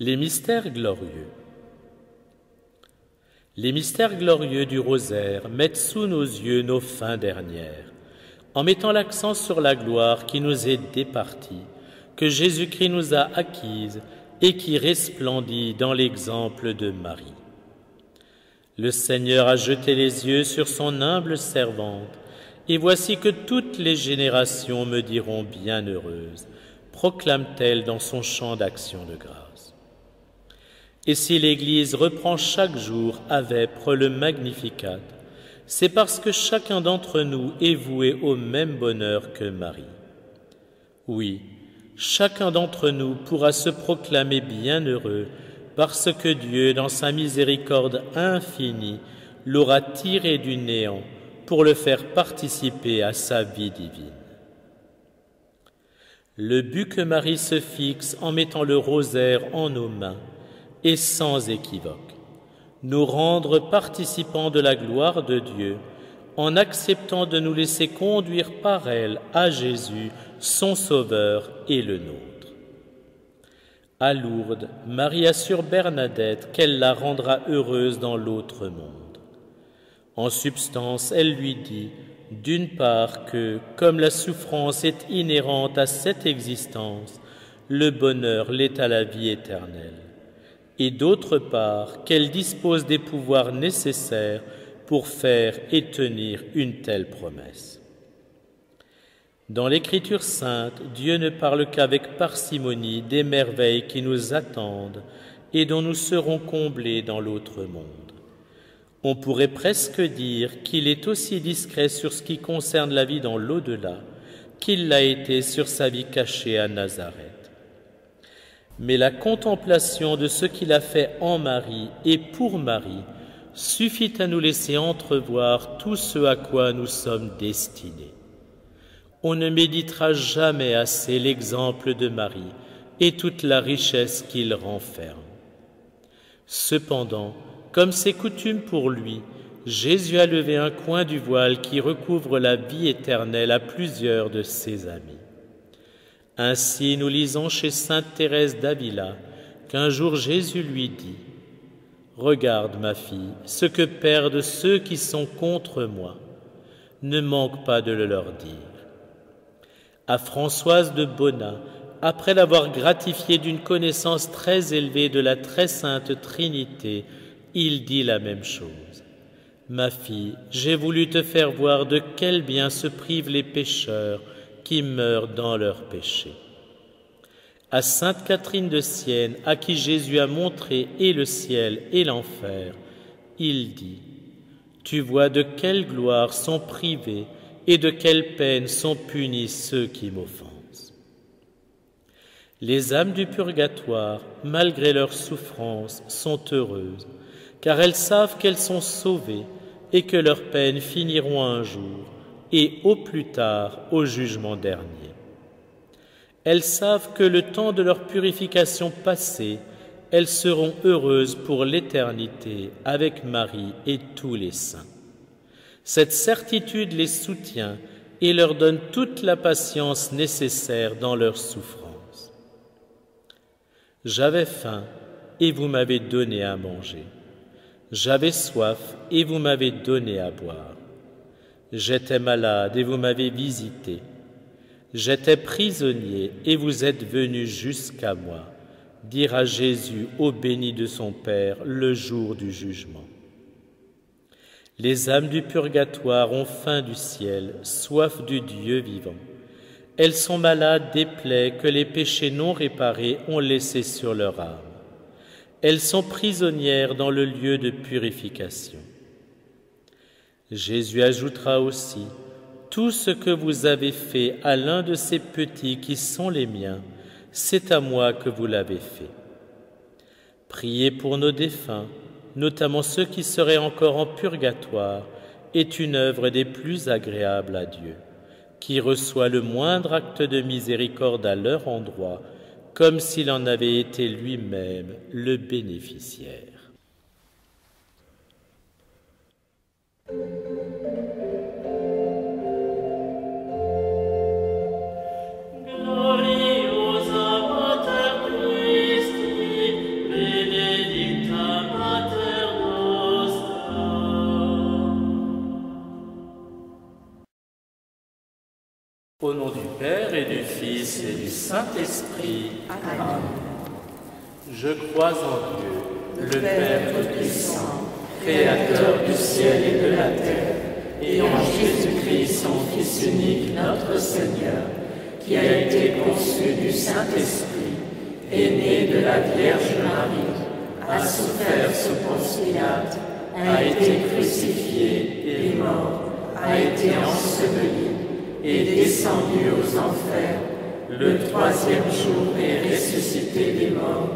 Les mystères glorieux. Les mystères glorieux du rosaire mettent sous nos yeux nos fins dernières, en mettant l'accent sur la gloire qui nous est départie, que Jésus-Christ nous a acquise et qui resplendit dans l'exemple de Marie. Le Seigneur a jeté les yeux sur son humble servante, et voici que toutes les générations me diront bienheureuse, proclame-t-elle dans son chant d'action de grâce. Et si l'Église reprend chaque jour à vêpres le Magnificat, c'est parce que chacun d'entre nous est voué au même bonheur que Marie. Oui, chacun d'entre nous pourra se proclamer bienheureux parce que Dieu, dans sa miséricorde infinie, l'aura tiré du néant pour le faire participer à sa vie divine. Le but que Marie se fixe en mettant le rosaire en nos mains est sans équivoque: nous rendre participants de la gloire de Dieu en acceptant de nous laisser conduire par elle à Jésus, son Sauveur et le nôtre. À Lourdes, Marie assure Bernadette qu'elle la rendra heureuse dans l'autre monde. En substance, elle lui dit, d'une part, que, comme la souffrance est inhérente à cette existence, le bonheur l'est à la vie éternelle, et d'autre part, qu'elle dispose des pouvoirs nécessaires pour faire et tenir une telle promesse. Dans l'Écriture sainte, Dieu ne parle qu'avec parcimonie des merveilles qui nous attendent et dont nous serons comblés dans l'autre monde. On pourrait presque dire qu'il est aussi discret sur ce qui concerne la vie dans l'au-delà qu'il l'a été sur sa vie cachée à Nazareth. Mais la contemplation de ce qu'il a fait en Marie et pour Marie suffit à nous laisser entrevoir tout ce à quoi nous sommes destinés. On ne méditera jamais assez l'exemple de Marie et toute la richesse qu'il renferme. Cependant, comme c'est coutume pour lui, Jésus a levé un coin du voile qui recouvre la vie éternelle à plusieurs de ses amis. Ainsi, nous lisons chez sainte Thérèse d'Avila qu'un jour Jésus lui dit « Regarde, ma fille, ce que perdent ceux qui sont contre moi. Ne manque pas de le leur dire. » À Françoise de Bona, après l'avoir gratifiée d'une connaissance très élevée de la très sainte Trinité, il dit la même chose. « Ma fille, j'ai voulu te faire voir de quel bien se privent les pécheurs qui meurent dans leurs péchés. » À sainte Catherine de Sienne, à qui Jésus a montré et le ciel et l'enfer, il dit « Tu vois de quelle gloire sont privés et de quelle peine sont punis ceux qui m'offensent. » Les âmes du purgatoire, malgré leurs souffrances, sont heureuses, car elles savent qu'elles sont sauvées et que leurs peines finiront un jour, et au plus tard au jugement dernier. Elles savent que le temps de leur purification passé, elles seront heureuses pour l'éternité avec Marie et tous les saints. Cette certitude les soutient et leur donne toute la patience nécessaire dans leur souffrance. J'avais faim et vous m'avez donné à manger. J'avais soif et vous m'avez donné à boire. J'étais malade et vous m'avez visité. J'étais prisonnier et vous êtes venus jusqu'à moi, dira Jésus au béni de son Père le jour du jugement. Les âmes du purgatoire ont faim du ciel, soif du Dieu vivant. Elles sont malades des plaies que les péchés non réparés ont laissées sur leur âme. Elles sont prisonnières dans le lieu de purification. Jésus ajoutera aussi « Tout ce que vous avez fait à l'un de ces petits qui sont les miens, c'est à moi que vous l'avez fait. » Prier pour nos défunts, notamment ceux qui seraient encore en purgatoire, est une œuvre des plus agréables à Dieu, qui reçoit le moindre acte de miséricorde à leur endroit, comme s'il en avait été lui-même le bénéficiaire. Gloriosa Mater Christi, Au nom du Père et du Fils et du Saint-Esprit. Amen. Je crois en Dieu, le Père Tout-Puissant, Créateur du ciel et de la terre, et en Jésus-Christ, son Fils unique, notre Seigneur, qui a été conçu du Saint-Esprit, est né de la Vierge Marie, a souffert sous Ponce Pilate, a été crucifié et mort, a été enseveli, est descendu aux enfers, le troisième jour est ressuscité des morts,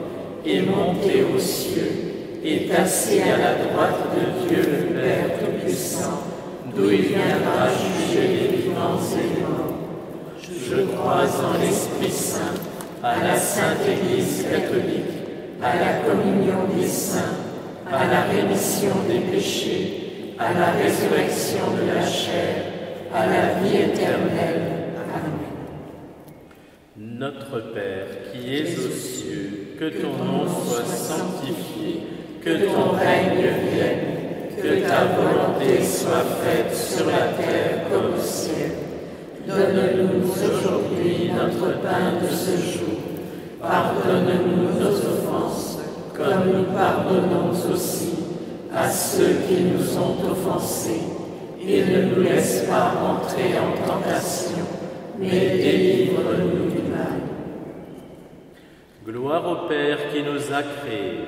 est monté aux cieux, est assis à la droite de Dieu le Père Tout-Puissant, d'où il viendra juger les vivants et les morts. Je crois en l'Esprit Saint, à la Sainte Église catholique, à la communion des saints, à la rémission des péchés, à la résurrection de la chair, à la vie éternelle. Amen. Notre Père, qui es aux cieux, que ton nom soit sanctifié, que ton règne vienne, que ta volonté soit faite sur la terre comme au ciel. Donne-nous aujourd'hui notre pain de ce jour. Pardonne-nous nos offenses, comme nous pardonnons aussi à ceux qui nous ont offensés. Et ne nous laisse pas entrer en tentation, mais délivre-nous du mal. Gloire au Père qui nous a créés.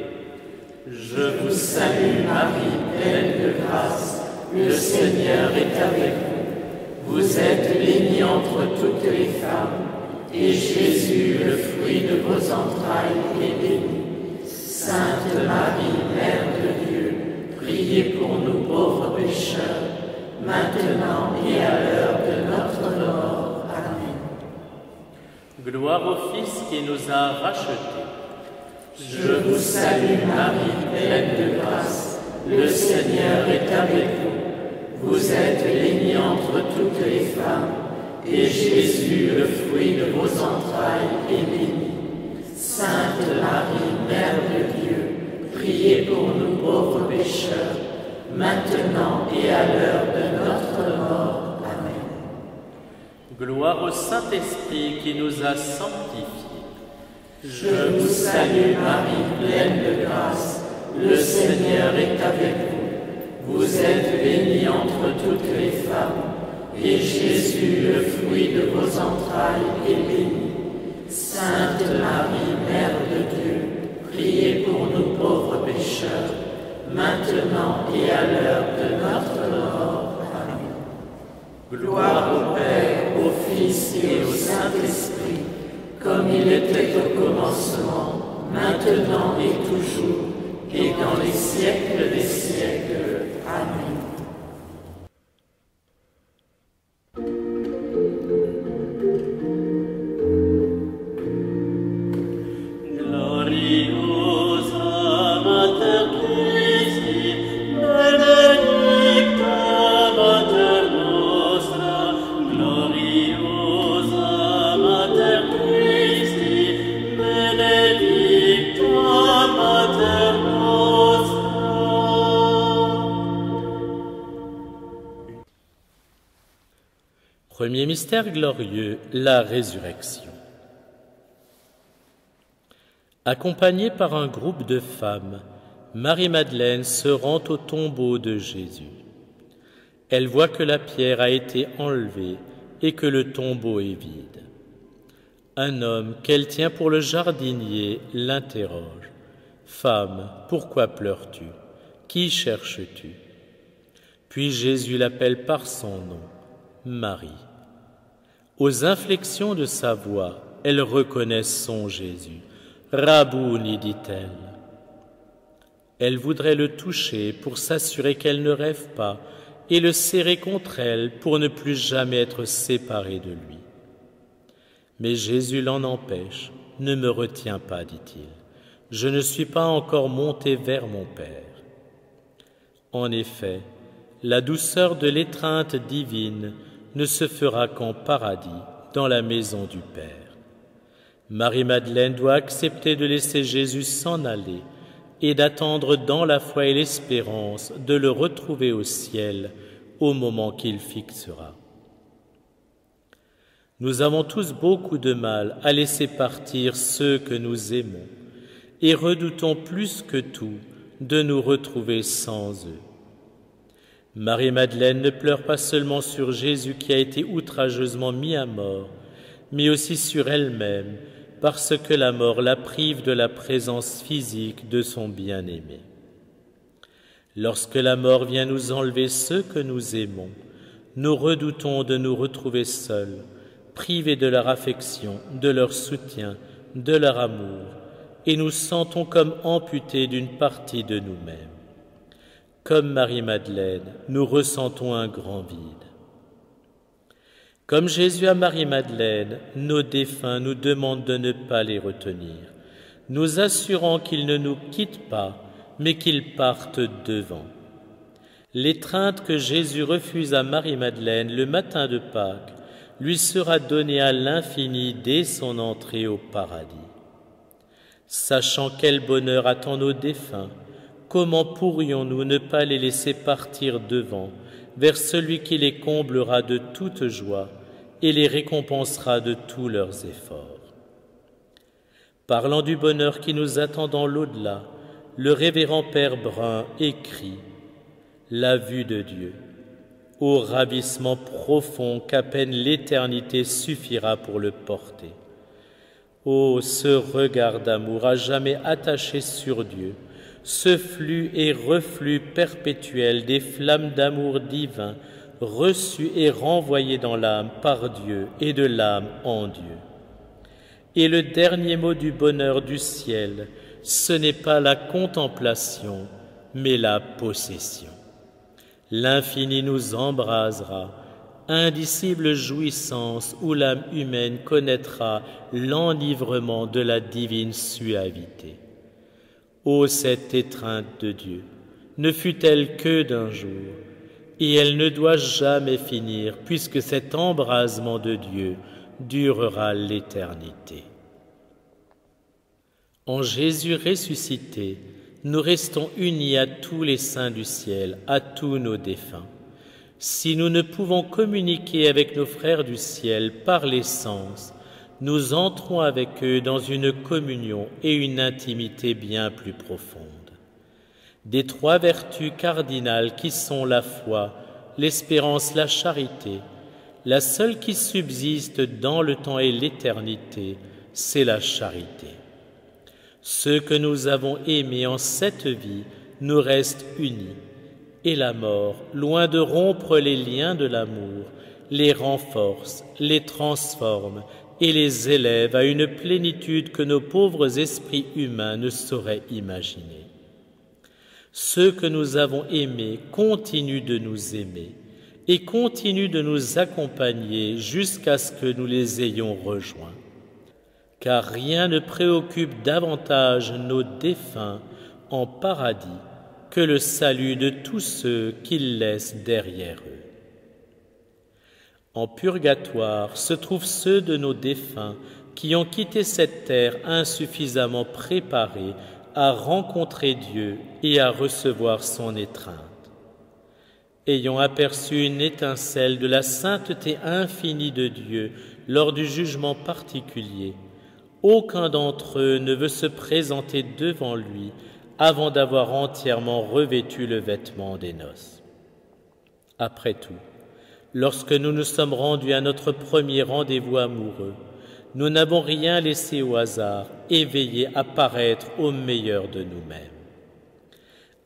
Je vous salue Marie, pleine de grâce, le Seigneur est avec vous. Vous êtes bénie entre toutes les femmes, et Jésus, le fruit de vos entrailles, est béni. Sainte Marie, Mère de Dieu, priez pour nous pauvres pécheurs, maintenant et à l'heure de notre mort. Amen. Gloire au Fils qui nous a rachetés. Je vous salue Marie, pleine de grâce, le Seigneur est avec vous. Vous êtes bénie entre toutes les femmes, et Jésus, le fruit de vos entrailles, est béni. Sainte Marie, Mère de Dieu, priez pour nous pauvres pécheurs, maintenant et à l'heure de notre mort. Amen. Gloire au Saint-Esprit qui nous a sanctifiés. Je vous salue Marie, pleine de grâce, le Seigneur est avec vous. Vous êtes bénie entre toutes les femmes, et Jésus, le fruit de vos entrailles, est béni. Sainte Marie, Mère de Dieu, priez pour nous pauvres pécheurs, maintenant et à l'heure de notre mort. Amen. Gloire au Père, au Fils et au Saint-Esprit, comme il était au commencement, maintenant et toujours, et dans les siècles des siècles. Amen. Premier mystère glorieux, la résurrection. Accompagnée par un groupe de femmes, Marie-Madeleine se rend au tombeau de Jésus. Elle voit que la pierre a été enlevée et que le tombeau est vide. Un homme qu'elle tient pour le jardinier l'interroge. « Femme, pourquoi pleures-tu? Qui cherches-tu » Puis Jésus l'appelle par son nom, Marie. Aux inflexions de sa voix, elle reconnaît son Jésus. « Rabouni » dit-elle. Elle voudrait le toucher pour s'assurer qu'elle ne rêve pas et le serrer contre elle pour ne plus jamais être séparée de lui. Mais Jésus l'en empêche. « Ne me retiens pas, dit-il. Je ne suis pas encore monté vers mon Père. » En effet, la douceur de l'étreinte divine ne se fera qu'en paradis, dans la maison du Père. Marie-Madeleine doit accepter de laisser Jésus s'en aller et d'attendre dans la foi et l'espérance de le retrouver au ciel au moment qu'il fixera. Nous avons tous beaucoup de mal à laisser partir ceux que nous aimons et redoutons plus que tout de nous retrouver sans eux. Marie-Madeleine ne pleure pas seulement sur Jésus qui a été outrageusement mis à mort, mais aussi sur elle-même, parce que la mort la prive de la présence physique de son bien-aimé. Lorsque la mort vient nous enlever ceux que nous aimons, nous redoutons de nous retrouver seuls, privés de leur affection, de leur soutien, de leur amour, et nous sentons comme amputés d'une partie de nous-mêmes. Comme Marie-Madeleine, nous ressentons un grand vide. Comme Jésus à Marie-Madeleine, nos défunts nous demandent de ne pas les retenir, nous assurant qu'ils ne nous quittent pas, mais qu'ils partent devant. L'étreinte que Jésus refuse à Marie-Madeleine le matin de Pâques lui sera donnée à l'infini dès son entrée au paradis. Sachant quel bonheur attend nos défunts, comment pourrions-nous ne pas les laisser partir devant, vers celui qui les comblera de toute joie et les récompensera de tous leurs efforts? Parlant du bonheur qui nous attend dans l'au-delà, le révérend Père Brun écrit « La vue de Dieu, ô ravissement profond qu'à peine l'éternité suffira pour le porter. Ô ce regard d'amour à jamais attaché sur Dieu, ce flux et reflux perpétuel des flammes d'amour divin reçues et renvoyées dans l'âme par Dieu et de l'âme en Dieu. Et le dernier mot du bonheur du ciel, ce n'est pas la contemplation, mais la possession. L'infini nous embrasera, indicible jouissance où l'âme humaine connaîtra l'enivrement de la divine suavité. Ô cette étreinte de Dieu, ne fut-elle que d'un jour, et elle ne doit jamais finir, puisque cet embrasement de Dieu durera l'éternité. En Jésus ressuscité, nous restons unis à tous les saints du ciel, à tous nos défunts. Si nous ne pouvons communiquer avec nos frères du ciel par les sens, nous entrons avec eux dans une communion et une intimité bien plus profonde. Des trois vertus cardinales qui sont la foi, l'espérance, la charité, la seule qui subsiste dans le temps et l'éternité, c'est la charité. Ceux que nous avons aimés en cette vie nous restent unis, et la mort, loin de rompre les liens de l'amour, les renforce, les transforme et les élève à une plénitude que nos pauvres esprits humains ne sauraient imaginer. Ceux que nous avons aimés continuent de nous aimer et continuent de nous accompagner jusqu'à ce que nous les ayons rejoints. Car rien ne préoccupe davantage nos défunts en paradis que le salut de tous ceux qu'ils laissent derrière eux. En purgatoire se trouvent ceux de nos défunts qui ont quitté cette terre insuffisamment préparés à rencontrer Dieu et à recevoir son étreinte. Ayant aperçu une étincelle de la sainteté infinie de Dieu lors du jugement particulier, aucun d'entre eux ne veut se présenter devant lui avant d'avoir entièrement revêtu le vêtement des noces. Après tout, lorsque nous nous sommes rendus à notre premier rendez-vous amoureux, nous n'avons rien laissé au hasard et veillé à paraître au meilleur de nous-mêmes.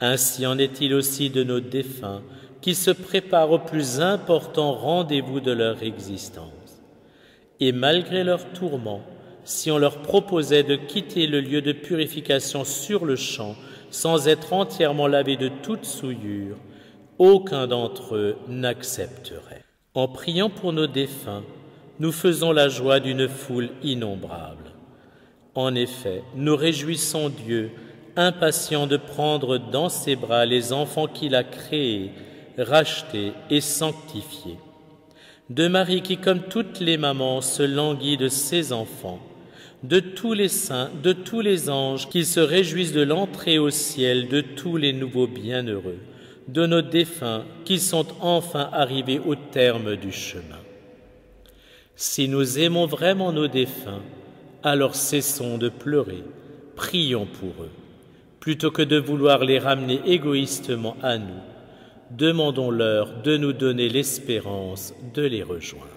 Ainsi en est-il aussi de nos défunts qui se préparent au plus important rendez-vous de leur existence. Et malgré leurs tourments, si on leur proposait de quitter le lieu de purification sur le champ sans être entièrement lavés de toute souillure, aucun d'entre eux n'accepterait. En priant pour nos défunts, nous faisons la joie d'une foule innombrable. En effet, nous réjouissons Dieu, impatient de prendre dans ses bras les enfants qu'il a créés, rachetés et sanctifiés. De Marie qui, comme toutes les mamans, se languit de ses enfants, de tous les saints, de tous les anges qui se réjouissent de l'entrée au ciel de tous les nouveaux bienheureux, de nos défunts qui sont enfin arrivés au terme du chemin. Si nous aimons vraiment nos défunts, alors cessons de pleurer, prions pour eux. Plutôt que de vouloir les ramener égoïstement à nous, demandons-leur de nous donner l'espérance de les rejoindre.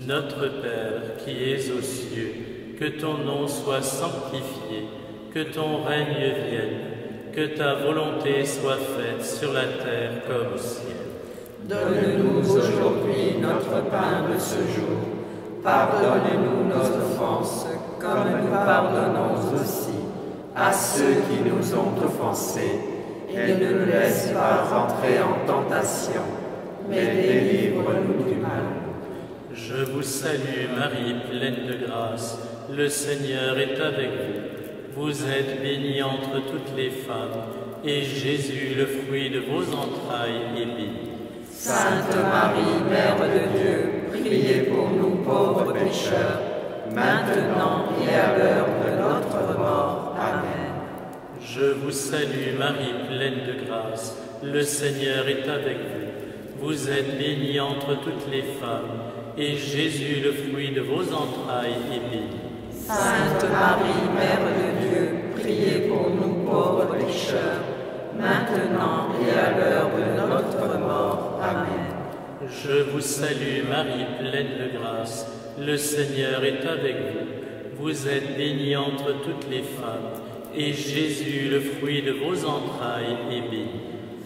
Notre Père qui es aux cieux, que ton nom soit sanctifié, que ton règne vienne, que ta volonté soit faite sur la terre comme au ciel. Donne-nous aujourd'hui notre pain de ce jour. Pardonne-nous nos offenses, comme nous pardonnons aussi à ceux qui nous ont offensés. Et ne nous laisse pas rentrer en tentation, mais délivre-nous du mal. Je vous salue Marie, pleine de grâce, le Seigneur est avec vous. Vous êtes bénie entre toutes les femmes, et Jésus, le fruit de vos entrailles, est béni. Sainte Marie, Mère de Dieu, priez pour nous pauvres pécheurs, maintenant et à l'heure de notre mort. Amen. Je vous salue Marie, pleine de grâce, le Seigneur est avec vous. Vous êtes bénie entre toutes les femmes, et Jésus, le fruit de vos entrailles, est béni. Sainte Marie, Mère de Dieu, priez pour nous pauvres pécheurs, maintenant et à l'heure de notre mort. Amen. Je vous salue Marie, pleine de grâce, le Seigneur est avec vous. Vous êtes bénie entre toutes les femmes, et Jésus, le fruit de vos entrailles, est béni.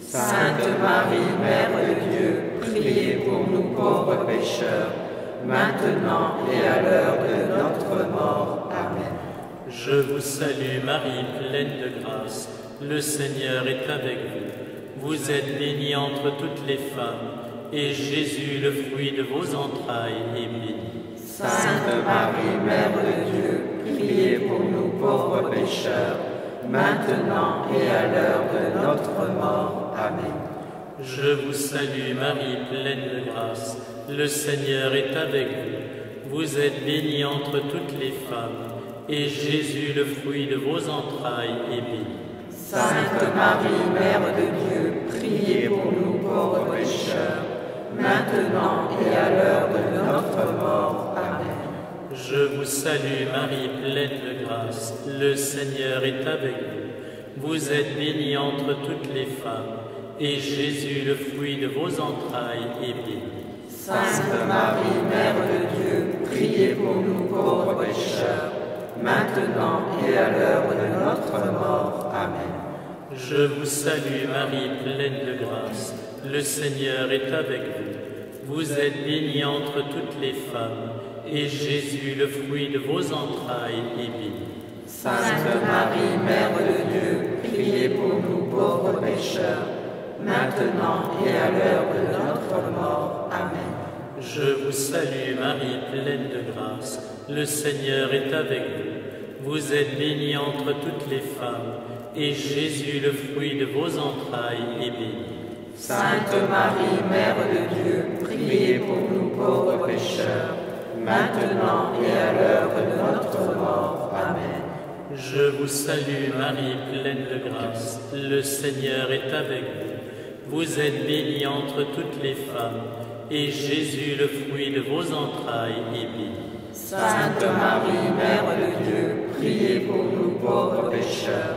Sainte Marie, Mère de Dieu, priez pour nous pauvres pécheurs, maintenant et à l'heure de notre mort. Amen. Je vous salue Marie, pleine de grâce, le Seigneur est avec vous. Vous êtes bénie entre toutes les femmes, et Jésus, le fruit de vos entrailles, est béni. Sainte Marie, Mère de Dieu, priez pour nous pauvres pécheurs, maintenant et à l'heure de notre mort. Amen. Je vous salue Marie, pleine de grâce, le Seigneur est avec vous. Vous êtes bénie entre toutes les femmes, et Jésus, le fruit de vos entrailles, est béni. Sainte Marie, Mère de Dieu, priez pour nous pauvres pécheurs, maintenant et à l'heure de notre mort. Amen. Je vous salue Marie, pleine de grâce, le Seigneur est avec vous. Vous êtes bénie entre toutes les femmes, et Jésus, le fruit de vos entrailles, est béni. Sainte Marie, Mère de Dieu, priez pour nous pauvres pécheurs, maintenant et à l'heure de notre mort. Amen. Je vous salue Marie, pleine de grâce, le Seigneur est avec vous. Vous êtes bénie entre toutes les femmes, et Jésus, le fruit de vos entrailles, est béni. Sainte Marie, Mère de Dieu, priez pour nous pauvres pécheurs, maintenant et à l'heure de notre mort. Amen. Je vous salue Marie, pleine de grâce, le Seigneur est avec vous. Vous êtes bénie entre toutes les femmes, et Jésus, le fruit de vos entrailles, est béni. Sainte Marie, Mère de Dieu, priez pour nous pauvres pécheurs, maintenant et à l'heure de notre mort. Amen. Je vous salue Marie, pleine de grâce, le Seigneur est avec vous. Vous êtes bénie entre toutes les femmes, et Jésus, le fruit de vos entrailles, est béni. Sainte Marie, Mère de Dieu, priez pour nous pauvres pécheurs,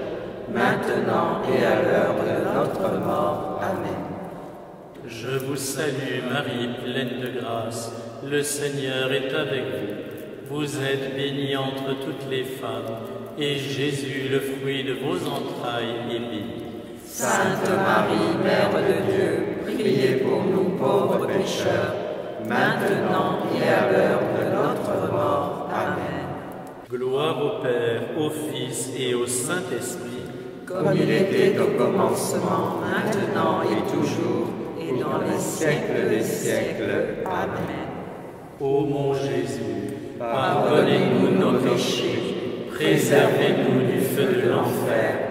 maintenant et à l'heure de notre mort. Amen. Je vous salue Marie, pleine de grâce, le Seigneur est avec vous. Vous êtes bénie entre toutes les femmes, et Jésus, le fruit de vos entrailles, est béni. Sainte Marie, Mère de Dieu, priez pour nous pauvres pécheurs, maintenant et à l'heure de notre mort. Amen. Gloire au Père, au Fils et au Saint-Esprit, comme il était au commencement, maintenant et toujours, et dans les siècles des siècles. Amen. Ô mon Jésus, pardonnez-nous nos péchés, préservez-nous du feu de l'enfer,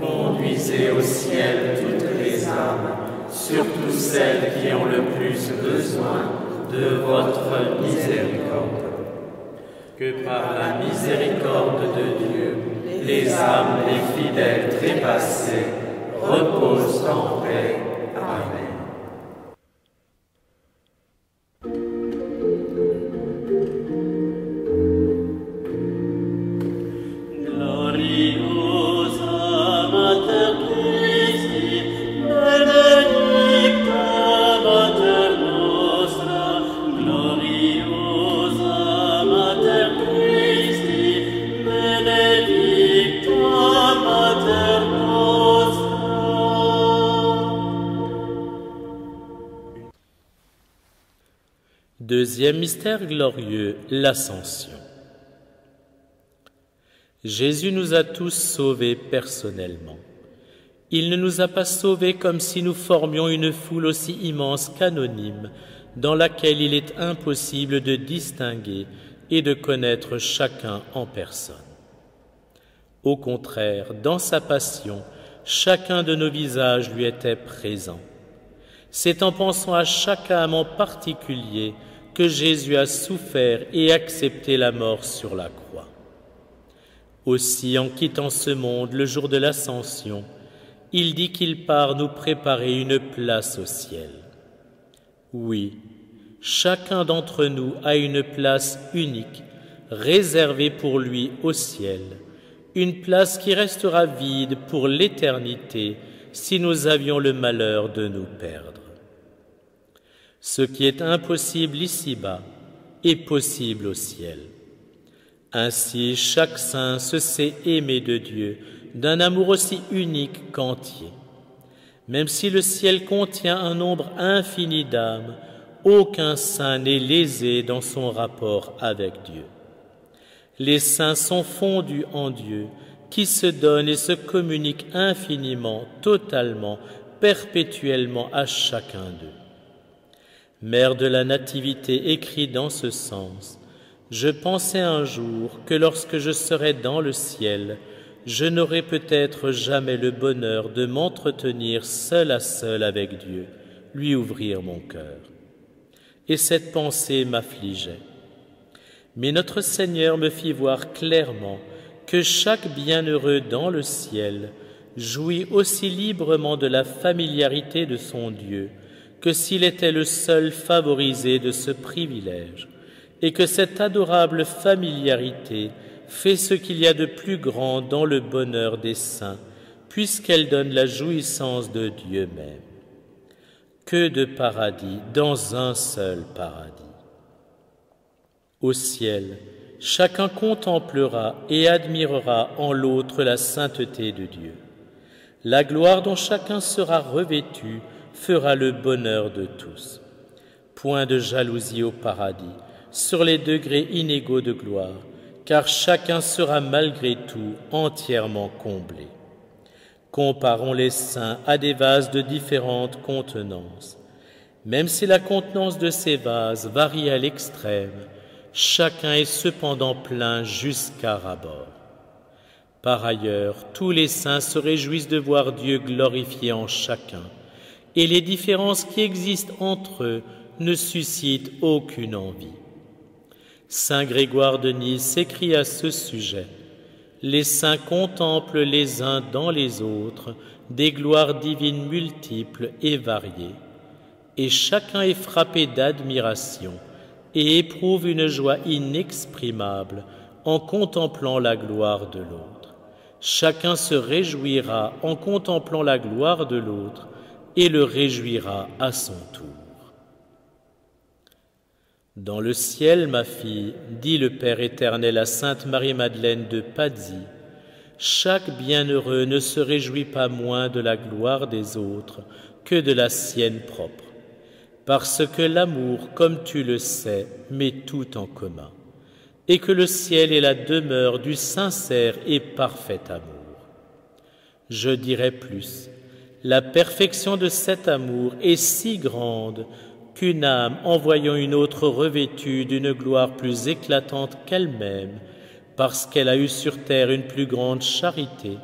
Conduisez au ciel toutes les âmes, surtout celles qui ont le plus besoin de votre miséricorde. Que par la miséricorde de Dieu, les âmes des fidèles trépassés reposent en paix. Amen. Deuxième mystère glorieux, l'Ascension. Jésus nous a tous sauvés personnellement. Il ne nous a pas sauvés comme si nous formions une foule aussi immense qu'anonyme, dans laquelle il est impossible de distinguer et de connaître chacun en personne. Au contraire, dans sa passion, chacun de nos visages lui était présent. C'est en pensant à chaque âme en particulier que Jésus a souffert et accepté la mort sur la croix. Aussi, en quittant ce monde le jour de l'Ascension, il dit qu'il part nous préparer une place au ciel. Oui, chacun d'entre nous a une place unique, réservée pour lui au ciel, une place qui restera vide pour l'éternité si nous avions le malheur de nous perdre. Ce qui est impossible ici-bas est possible au ciel. Ainsi, chaque saint se sait aimé de Dieu d'un amour aussi unique qu'entier. Même si le ciel contient un nombre infini d'âmes, aucun saint n'est lésé dans son rapport avec Dieu. Les saints sont fondus en Dieu, qui se donne et se communique infiniment, totalement, perpétuellement à chacun d'eux. Mère de la Nativité écrit dans ce sens, « Je pensais un jour que lorsque je serais dans le ciel, je n'aurais peut-être jamais le bonheur de m'entretenir seul à seul avec Dieu, lui ouvrir mon cœur. » Et cette pensée m'affligeait. Mais notre Seigneur me fit voir clairement que chaque bienheureux dans le ciel jouit aussi librement de la familiarité de son Dieu que s'il était le seul favorisé de ce privilège, et que cette adorable familiarité fait ce qu'il y a de plus grand dans le bonheur des saints, puisqu'elle donne la jouissance de Dieu même. Que de paradis dans un seul paradis! Au ciel, chacun contemplera et admirera en l'autre la sainteté de Dieu. La gloire dont chacun sera revêtu fera le bonheur de tous. Point de jalousie au paradis, sur les degrés inégaux de gloire, car chacun sera malgré tout entièrement comblé. Comparons les saints à des vases de différentes contenances. Même si la contenance de ces vases varie à l'extrême, chacun est cependant plein jusqu'à ras-bord. Par ailleurs, tous les saints se réjouissent de voir Dieu glorifié en chacun, et les différences qui existent entre eux ne suscitent aucune envie. Saint Grégoire de Nysse s'écrie à ce sujet, « Les saints contemplent les uns dans les autres des gloires divines multiples et variées, et chacun est frappé d'admiration et éprouve une joie inexprimable en contemplant la gloire de l'autre. Chacun se réjouira en contemplant la gloire de l'autre et le réjouira à son tour. » Dans le ciel, ma fille, dit le Père éternel à Sainte Marie-Madeleine de Pazzi, chaque bienheureux ne se réjouit pas moins de la gloire des autres que de la sienne propre, parce que l'amour, comme tu le sais, met tout en commun, et que le ciel est la demeure du sincère et parfait amour. Je dirais plus, la perfection de cet amour est si grande qu'une âme, en voyant une autre revêtue d'une gloire plus éclatante qu'elle-même, parce qu'elle a eu sur terre une plus grande charité,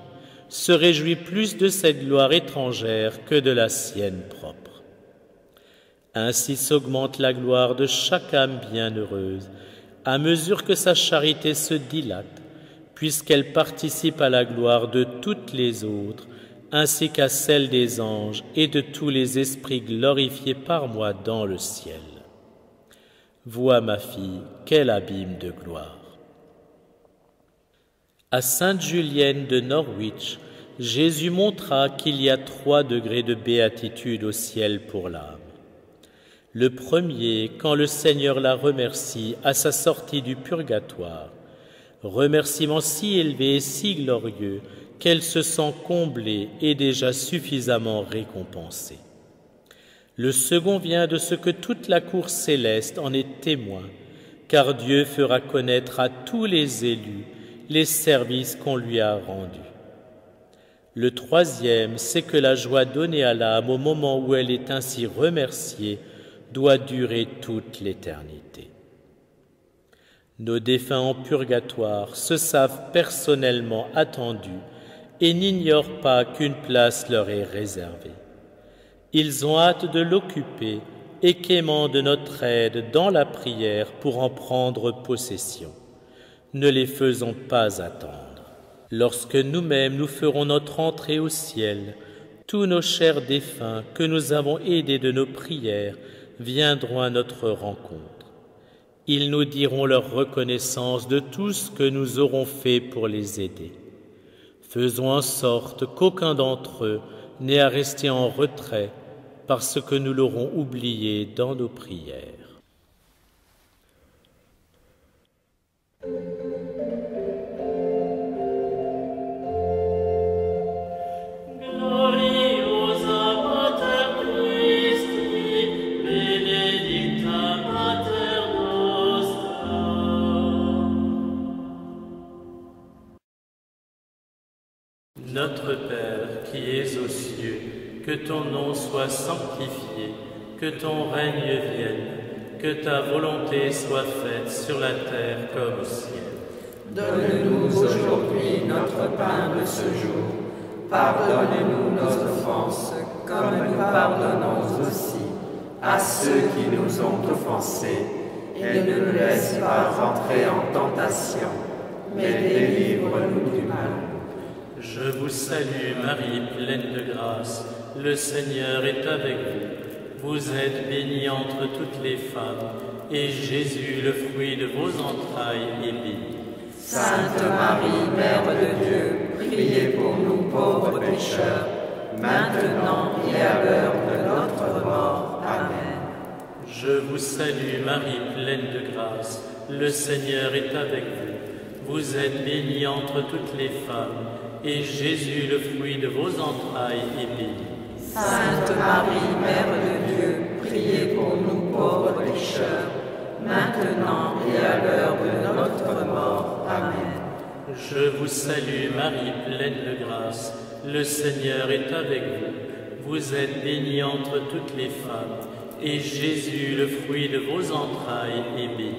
se réjouit plus de cette gloire étrangère que de la sienne propre. Ainsi s'augmente la gloire de chaque âme bienheureuse, à mesure que sa charité se dilate, puisqu'elle participe à la gloire de toutes les autres, ainsi qu'à celle des anges et de tous les esprits glorifiés par moi dans le ciel. Vois, ma fille, quel abîme de gloire. À Sainte Julienne de Norwich, Jésus montra qu'il y a 3 degrés de béatitude au ciel pour l'âme. Le premier, quand le Seigneur la remercie à sa sortie du purgatoire, remerciement si élevé et si glorieux qu'elle se sent comblée et déjà suffisamment récompensée. Le second vient de ce que toute la cour céleste en est témoin, car Dieu fera connaître à tous les élus les services qu'on lui a rendus. Le troisième, c'est que la joie donnée à l'âme au moment où elle est ainsi remerciée doit durer toute l'éternité. Nos défunts en purgatoire se savent personnellement attendus et n'ignorent pas qu'une place leur est réservée. Ils ont hâte de l'occuper et quémandent notre aide dans la prière pour en prendre possession. Ne les faisons pas attendre. Lorsque nous-mêmes nous ferons notre entrée au ciel, tous nos chers défunts que nous avons aidés de nos prières viendront à notre rencontre. Ils nous diront leur reconnaissance de tout ce que nous aurons fait pour les aider. Faisons en sorte qu'aucun d'entre eux n'ait à rester en retrait parce que nous l'aurons oublié dans nos prières. Notre Père qui es aux cieux, que ton nom soit sanctifié, que ton règne vienne, que ta volonté soit faite sur la terre comme au ciel. Donne-nous aujourd'hui notre pain de ce jour. Pardonne-nous nos offenses, comme nous pardonnons aussi à ceux qui nous ont offensés. Et ne nous laisse pas rentrer en tentation, mais délivre-nous du mal. Je vous salue Marie, pleine de grâce, le Seigneur est avec vous. Vous êtes bénie entre toutes les femmes, et Jésus, le fruit de vos entrailles, est béni. Sainte Marie, Mère de Dieu, priez pour nous pauvres pécheurs, maintenant et à l'heure de notre mort. Amen. Je vous salue Marie, pleine de grâce, le Seigneur est avec vous. Vous êtes bénie entre toutes les femmes, et Jésus, le fruit de vos entrailles, est béni. Sainte Marie, Mère de Dieu, priez pour nous pauvres pécheurs, maintenant et à l'heure de notre mort. Amen. Je vous salue Marie, pleine de grâce, le Seigneur est avec vous. Vous êtes bénie entre toutes les femmes, et Jésus, le fruit de vos entrailles, est béni.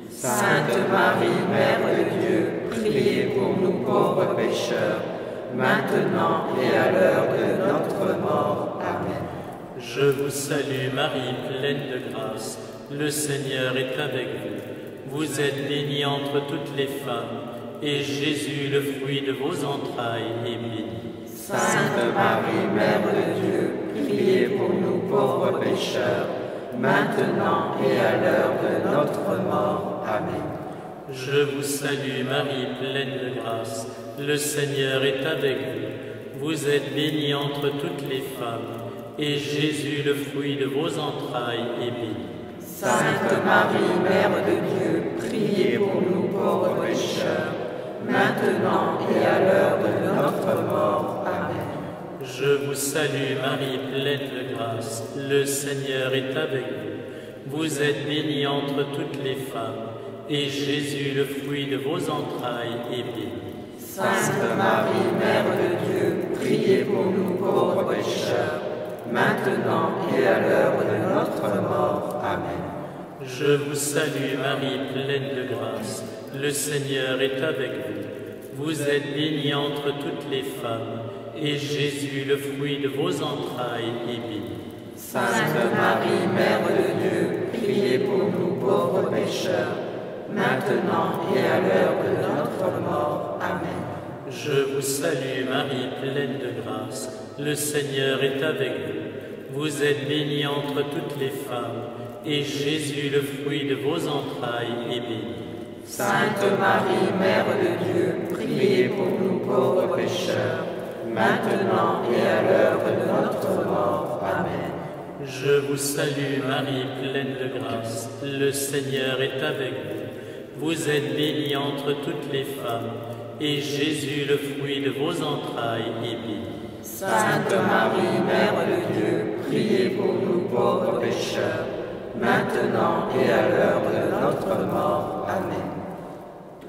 Sainte Marie, Mère de Dieu, priez pour nous pauvres pécheurs, maintenant et à l'heure de notre mort. Amen. Je vous salue Marie, pleine de grâce, le Seigneur est avec vous. Vous êtes bénie entre toutes les femmes, et Jésus, le fruit de vos entrailles, est béni. Sainte Marie, Mère de Dieu, priez pour nous pauvres pécheurs, maintenant et à l'heure de notre mort. Amen. Je vous salue Marie, pleine de grâce, le Seigneur est avec vous. Vous êtes bénie entre toutes les femmes, et Jésus, le fruit de vos entrailles, est béni. Sainte Marie, Mère de Dieu, priez pour nous pauvres pécheurs, maintenant et à l'heure de notre mort. Amen. Je vous salue Marie, pleine de grâce, le Seigneur est avec vous. Vous êtes bénie entre toutes les femmes, et Jésus, le fruit de vos entrailles, est béni. Sainte Marie, Mère de Dieu, priez pour nous pauvres pécheurs, maintenant et à l'heure de notre mort. Amen. Je vous salue Marie, pleine de grâce, le Seigneur est avec vous. Vous êtes bénie entre toutes les femmes, et Jésus, le fruit de vos entrailles, est béni. Sainte Marie, Mère de Dieu, priez pour nous pauvres pécheurs, maintenant et à l'heure de notre mort. Amen. Je vous salue Marie, pleine de grâce, le Seigneur est avec vous. Vous êtes bénie entre toutes les femmes, et Jésus, le fruit de vos entrailles, est béni. Sainte Marie, Mère de Dieu, priez pour nous pauvres pécheurs, maintenant et à l'heure de notre mort. Amen. Je vous salue Marie, pleine de grâce, le Seigneur est avec vous. Vous êtes bénie entre toutes les femmes, et Jésus, le fruit de vos entrailles, est béni. Sainte Marie, Mère de Dieu, priez pour nous pauvres pécheurs, maintenant et à l'heure de notre mort. Amen.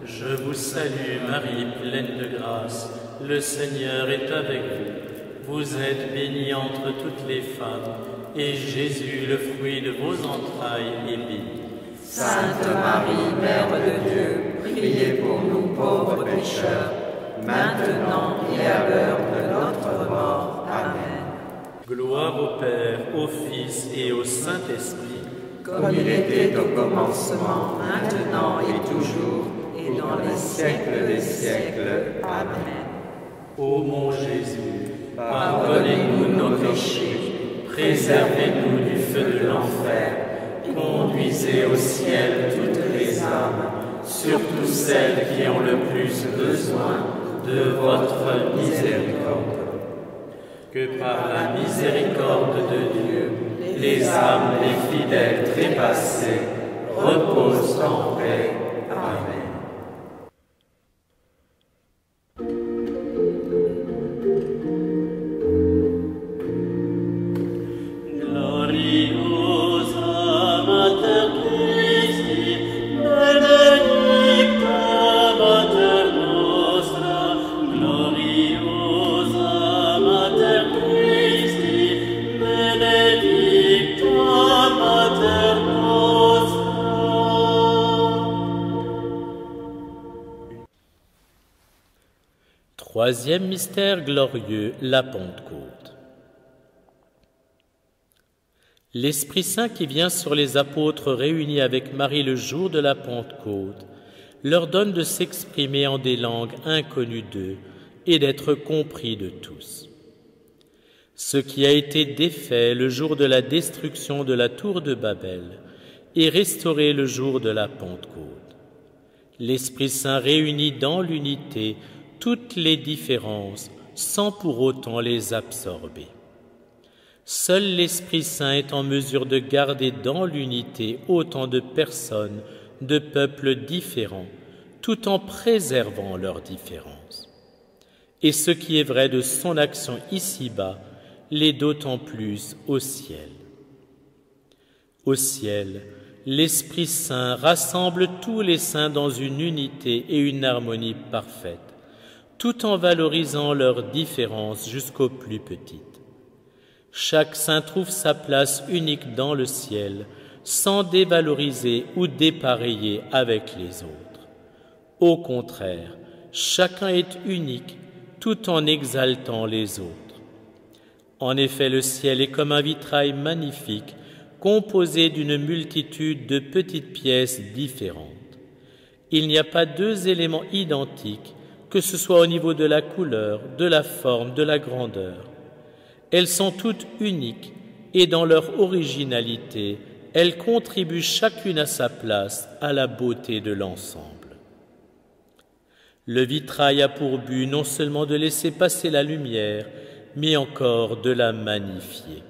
Je vous salue Marie, pleine de grâce, le Seigneur est avec vous. Vous êtes bénie entre toutes les femmes, et Jésus, le fruit de vos entrailles, est béni. Sainte Marie, Mère de Dieu, priez pour nous pauvres pécheurs, maintenant et à l'heure de notre mort. Amen. Gloire au Père, au Fils et au Saint-Esprit, comme il était au commencement, maintenant et toujours, et dans les siècles des siècles. Amen. Ô mon Jésus, pardonnez-nous nos péchés, préservez-nous du feu de l'enfer, conduisez au ciel toutes les âmes, surtout celles qui ont le plus besoin de votre miséricorde. Que par la miséricorde de Dieu, les âmes des fidèles trépassés reposent en paix. Amen. Troisième mystère glorieux, la Pentecôte. L'Esprit Saint qui vient sur les apôtres réunis avec Marie le jour de la Pentecôte leur donne de s'exprimer en des langues inconnues d'eux et d'être compris de tous. Ce qui a été défait le jour de la destruction de la tour de Babel est restauré le jour de la Pentecôte. L'Esprit Saint réunit dans l'unité toutes les différences sans pour autant les absorber. Seul l'Esprit Saint est en mesure de garder dans l'unité autant de personnes, de peuples différents, tout en préservant leurs différences. Et ce qui est vrai de son action ici-bas l'est d'autant plus au ciel. Au ciel, l'Esprit Saint rassemble tous les saints dans une unité et une harmonie parfaite, tout en valorisant leurs différences jusqu'aux plus petites. Chaque saint trouve sa place unique dans le ciel, sans dévaloriser ou dépareiller avec les autres. Au contraire, chacun est unique, tout en exaltant les autres. En effet, le ciel est comme un vitrail magnifique, composé d'une multitude de petites pièces différentes. Il n'y a pas deux éléments identiques, que ce soit au niveau de la couleur, de la forme, de la grandeur. Elles sont toutes uniques et dans leur originalité, elles contribuent chacune à sa place à la beauté de l'ensemble. Le vitrail a pour but non seulement de laisser passer la lumière, mais encore de la magnifier.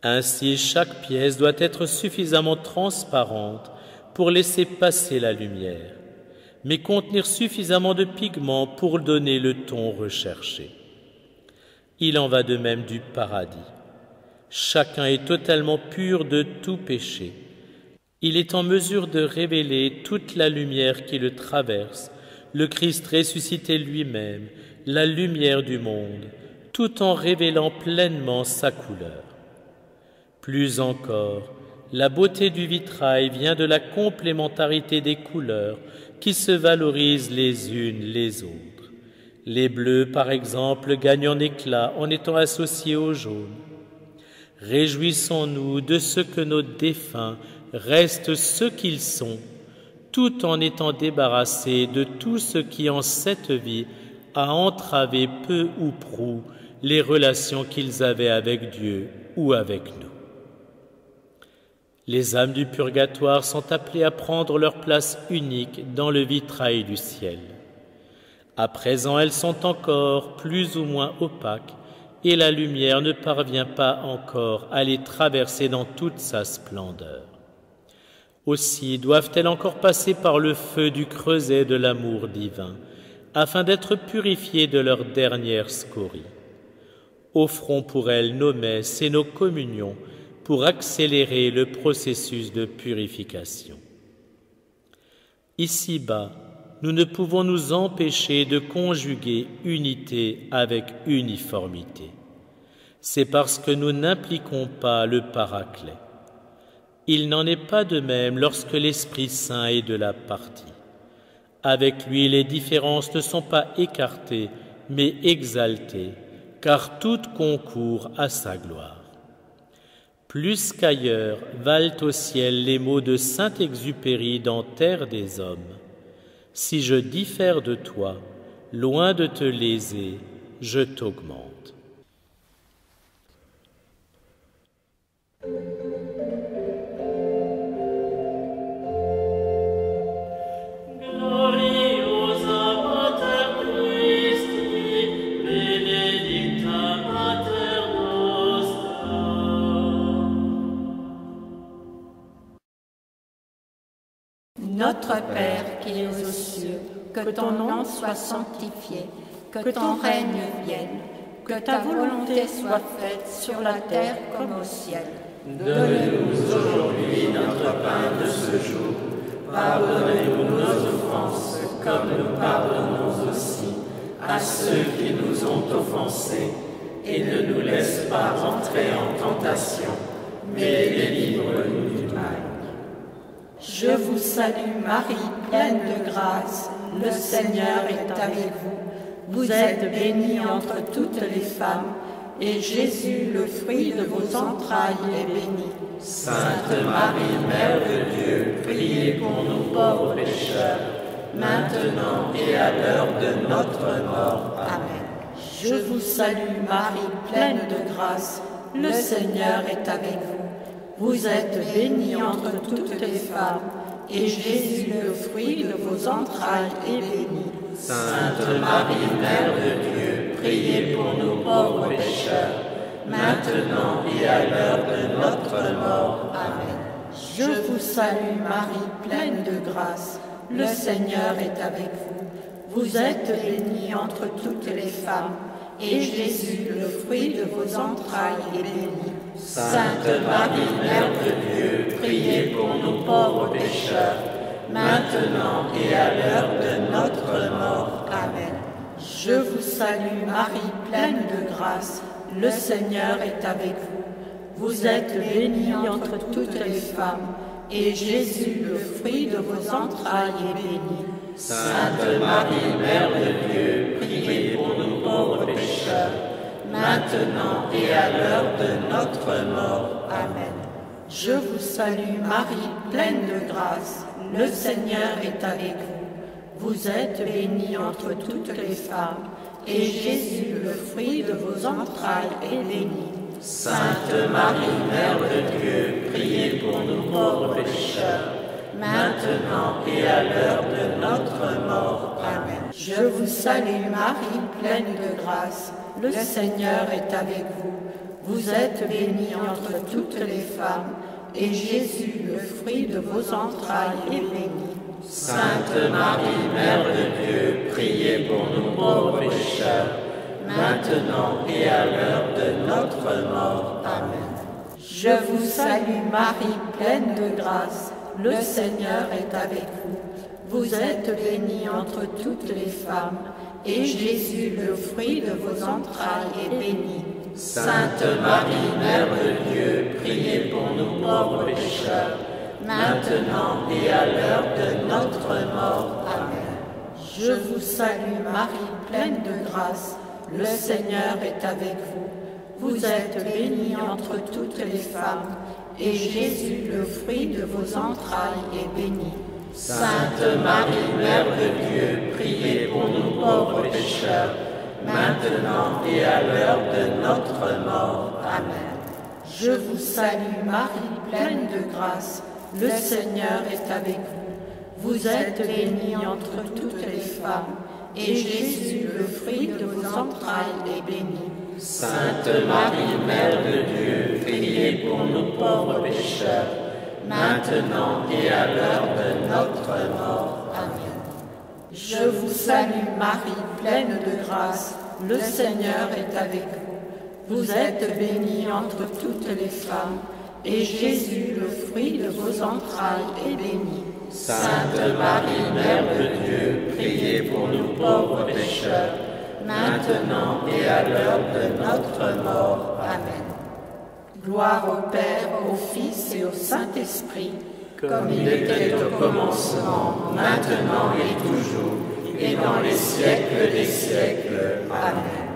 Ainsi, chaque pièce doit être suffisamment transparente pour laisser passer la lumière, mais contenir suffisamment de pigments pour donner le ton recherché. Il en va de même du paradis. Chacun est totalement pur de tout péché. Il est en mesure de révéler toute la lumière qui le traverse, le Christ ressuscité lui-même, la lumière du monde, tout en révélant pleinement sa couleur. Plus encore, la beauté du vitrail vient de la complémentarité des couleurs qui se valorisent les unes les autres. Les bleus, par exemple, gagnent en éclat en étant associés aux jaunes. Réjouissons-nous de ce que nos défunts restent ce qu'ils sont, tout en étant débarrassés de tout ce qui en cette vie a entravé peu ou prou les relations qu'ils avaient avec Dieu ou avec nous. Les âmes du purgatoire sont appelées à prendre leur place unique dans le vitrail du ciel. À présent, elles sont encore plus ou moins opaques et la lumière ne parvient pas encore à les traverser dans toute sa splendeur. Aussi doivent-elles encore passer par le feu du creuset de l'amour divin, afin d'être purifiées de leur dernière scorie. Offrons pour elles nos messes et nos communions pour accélérer le processus de purification. Ici-bas, nous ne pouvons nous empêcher de conjuguer unité avec uniformité. C'est parce que nous n'impliquons pas le Paraclet. Il n'en est pas de même lorsque l'Esprit Saint est de la partie. Avec lui, les différences ne sont pas écartées, mais exaltées, car toutes concourent à sa gloire. Plus qu'ailleurs valent au ciel les mots de Saint-Exupéry dans Terre des hommes. Si je diffère de toi, loin de te léser, je t'augmente. Notre Père qui es aux cieux, que ton nom soit sanctifié, que ton règne vienne, que ta volonté soit faite sur la terre comme au ciel. Donne-nous aujourd'hui notre pain de ce jour. Pardonne-nous nos offenses, comme nous pardonnons aussi à ceux qui nous ont offensés. Et ne nous laisse pas entrer en tentation, mais délivre-nous du mal. Je vous salue Marie, pleine de grâce, le Seigneur est avec vous. Vous êtes bénie entre toutes les femmes, et Jésus, le fruit de vos entrailles, est béni. Sainte Marie, Mère de Dieu, priez pour nous pauvres pécheurs, maintenant et à l'heure de notre mort. Amen. Je vous salue Marie, pleine de grâce, le Seigneur est avec vous. Vous êtes bénie entre toutes les femmes, et Jésus, le fruit de vos entrailles, est béni. Sainte Marie, Mère de Dieu, priez pour nous pauvres pécheurs, maintenant et à l'heure de notre mort. Amen. Je vous salue Marie, pleine de grâce, le Seigneur est avec vous. Vous êtes bénie entre toutes les femmes, et Jésus, le fruit de vos entrailles, est béni. Sainte Marie, Mère de Dieu, priez pour nous pauvres pécheurs, maintenant et à l'heure de notre mort. Amen. Je vous salue Marie, pleine de grâce, le Seigneur est avec vous. Vous êtes bénie entre toutes les femmes, et Jésus, le fruit de vos entrailles, est béni. Sainte Marie, Mère de Dieu, priez pour nous pauvres pécheurs, maintenant et à l'heure de notre mort. Amen. Je vous salue Marie, pleine de grâce, le Seigneur est avec vous. Vous êtes bénie entre toutes les femmes, et Jésus, le fruit de vos entrailles, est béni. Sainte Marie, Mère de Dieu, priez pour nous pauvres pécheurs, maintenant et à l'heure de notre mort. Amen. Je vous salue Marie, pleine de grâce, le Seigneur est avec vous. Vous êtes bénie entre toutes les femmes, et Jésus, le fruit de vos entrailles, est béni. Sainte Marie, Mère de Dieu, priez pour nous pauvres pécheurs, maintenant et à l'heure de notre mort. Amen. Je vous salue Marie, pleine de grâce, le Seigneur est avec vous. Vous êtes bénie entre toutes les femmes, et Jésus, le fruit de vos entrailles, est béni. Sainte Marie, Mère de Dieu, priez pour nous pauvres pécheurs, maintenant et à l'heure de notre mort. Amen. Je vous salue Marie, pleine de grâce, le Seigneur est avec vous. Vous êtes bénie entre toutes les femmes, et Jésus, le fruit de vos entrailles, est béni. Sainte Marie, Mère de Dieu, priez pour nous pauvres pécheurs, maintenant et à l'heure de notre mort. Amen. Je vous salue Marie, pleine de grâce, le Seigneur est avec vous. Vous êtes bénie entre toutes les femmes, et Jésus, le fruit de vos entrailles, est béni. Sainte Marie, Mère de Dieu, priez pour nous pauvres pécheurs, maintenant et à l'heure de notre mort. Amen. Je vous salue Marie, pleine de grâce, le Seigneur est avec vous. Vous êtes bénie entre toutes les femmes, et Jésus, le fruit de vos entrailles, est béni. Sainte Marie, Mère de Dieu, priez pour nous pauvres pécheurs, maintenant et à l'heure de notre mort. Amen. Gloire au Père, au Fils et au Saint-Esprit, comme il était au commencement, maintenant et toujours, et dans les siècles des siècles. Amen.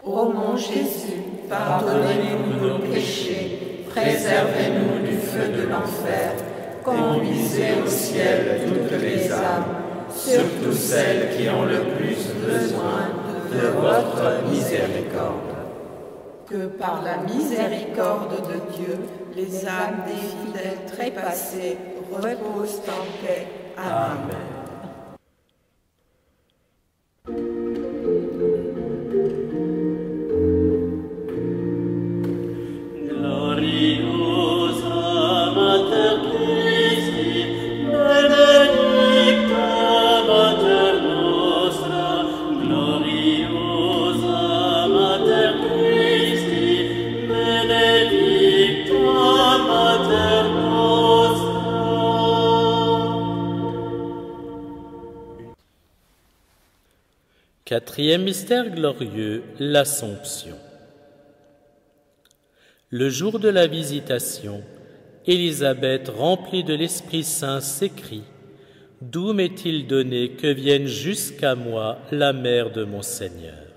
Ô mon Jésus, pardonnez-nous nos péchés, préservez-nous du feu de l'enfer, conduisez au ciel toutes les âmes, surtout celles qui ont le plus besoin de votre miséricorde. Que par la miséricorde de Dieu, les âmes des fidèles trépassés reposent en paix. Amen. Quatrième mystère glorieux, l'Assomption. Le jour de la visitation, Élisabeth, remplie de l'Esprit Saint, s'écrie « D'où m'est-il donné que vienne jusqu'à moi la mère de mon Seigneur ?»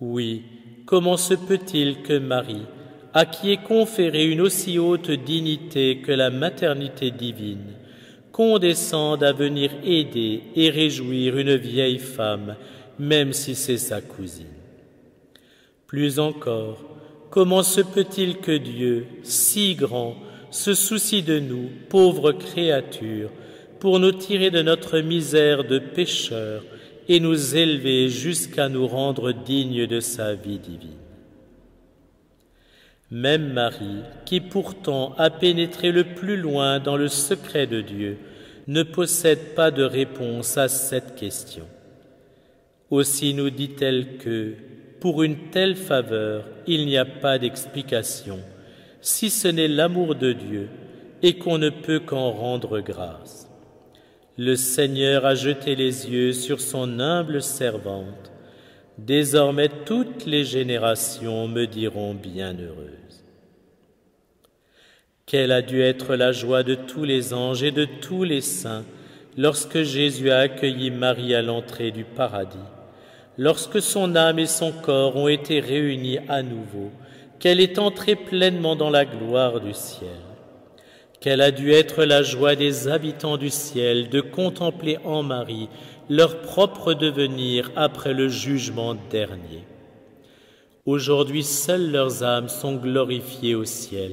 Oui, comment se peut-il que Marie, à qui est conférée une aussi haute dignité que la maternité divine, condescende à venir aider et réjouir une vieille femme, même si c'est sa cousine. Plus encore, comment se peut-il que Dieu, si grand, se soucie de nous, pauvres créatures, pour nous tirer de notre misère de pécheurs et nous élever jusqu'à nous rendre dignes de sa vie divine? Même Marie, qui pourtant a pénétré le plus loin dans le secret de Dieu, ne possède pas de réponse à cette question. Aussi nous dit-elle que, pour une telle faveur, il n'y a pas d'explication, si ce n'est l'amour de Dieu, et qu'on ne peut qu'en rendre grâce. Le Seigneur a jeté les yeux sur son humble servante. Désormais toutes les générations me diront bienheureuse. Quelle a dû être la joie de tous les anges et de tous les saints lorsque Jésus a accueilli Marie à l'entrée du paradis, lorsque son âme et son corps ont été réunis à nouveau, qu'elle est entrée pleinement dans la gloire du ciel. Quelle a dû être la joie des habitants du ciel de contempler en Marie leur propre devenir après le jugement dernier. Aujourd'hui, seules leurs âmes sont glorifiées au ciel,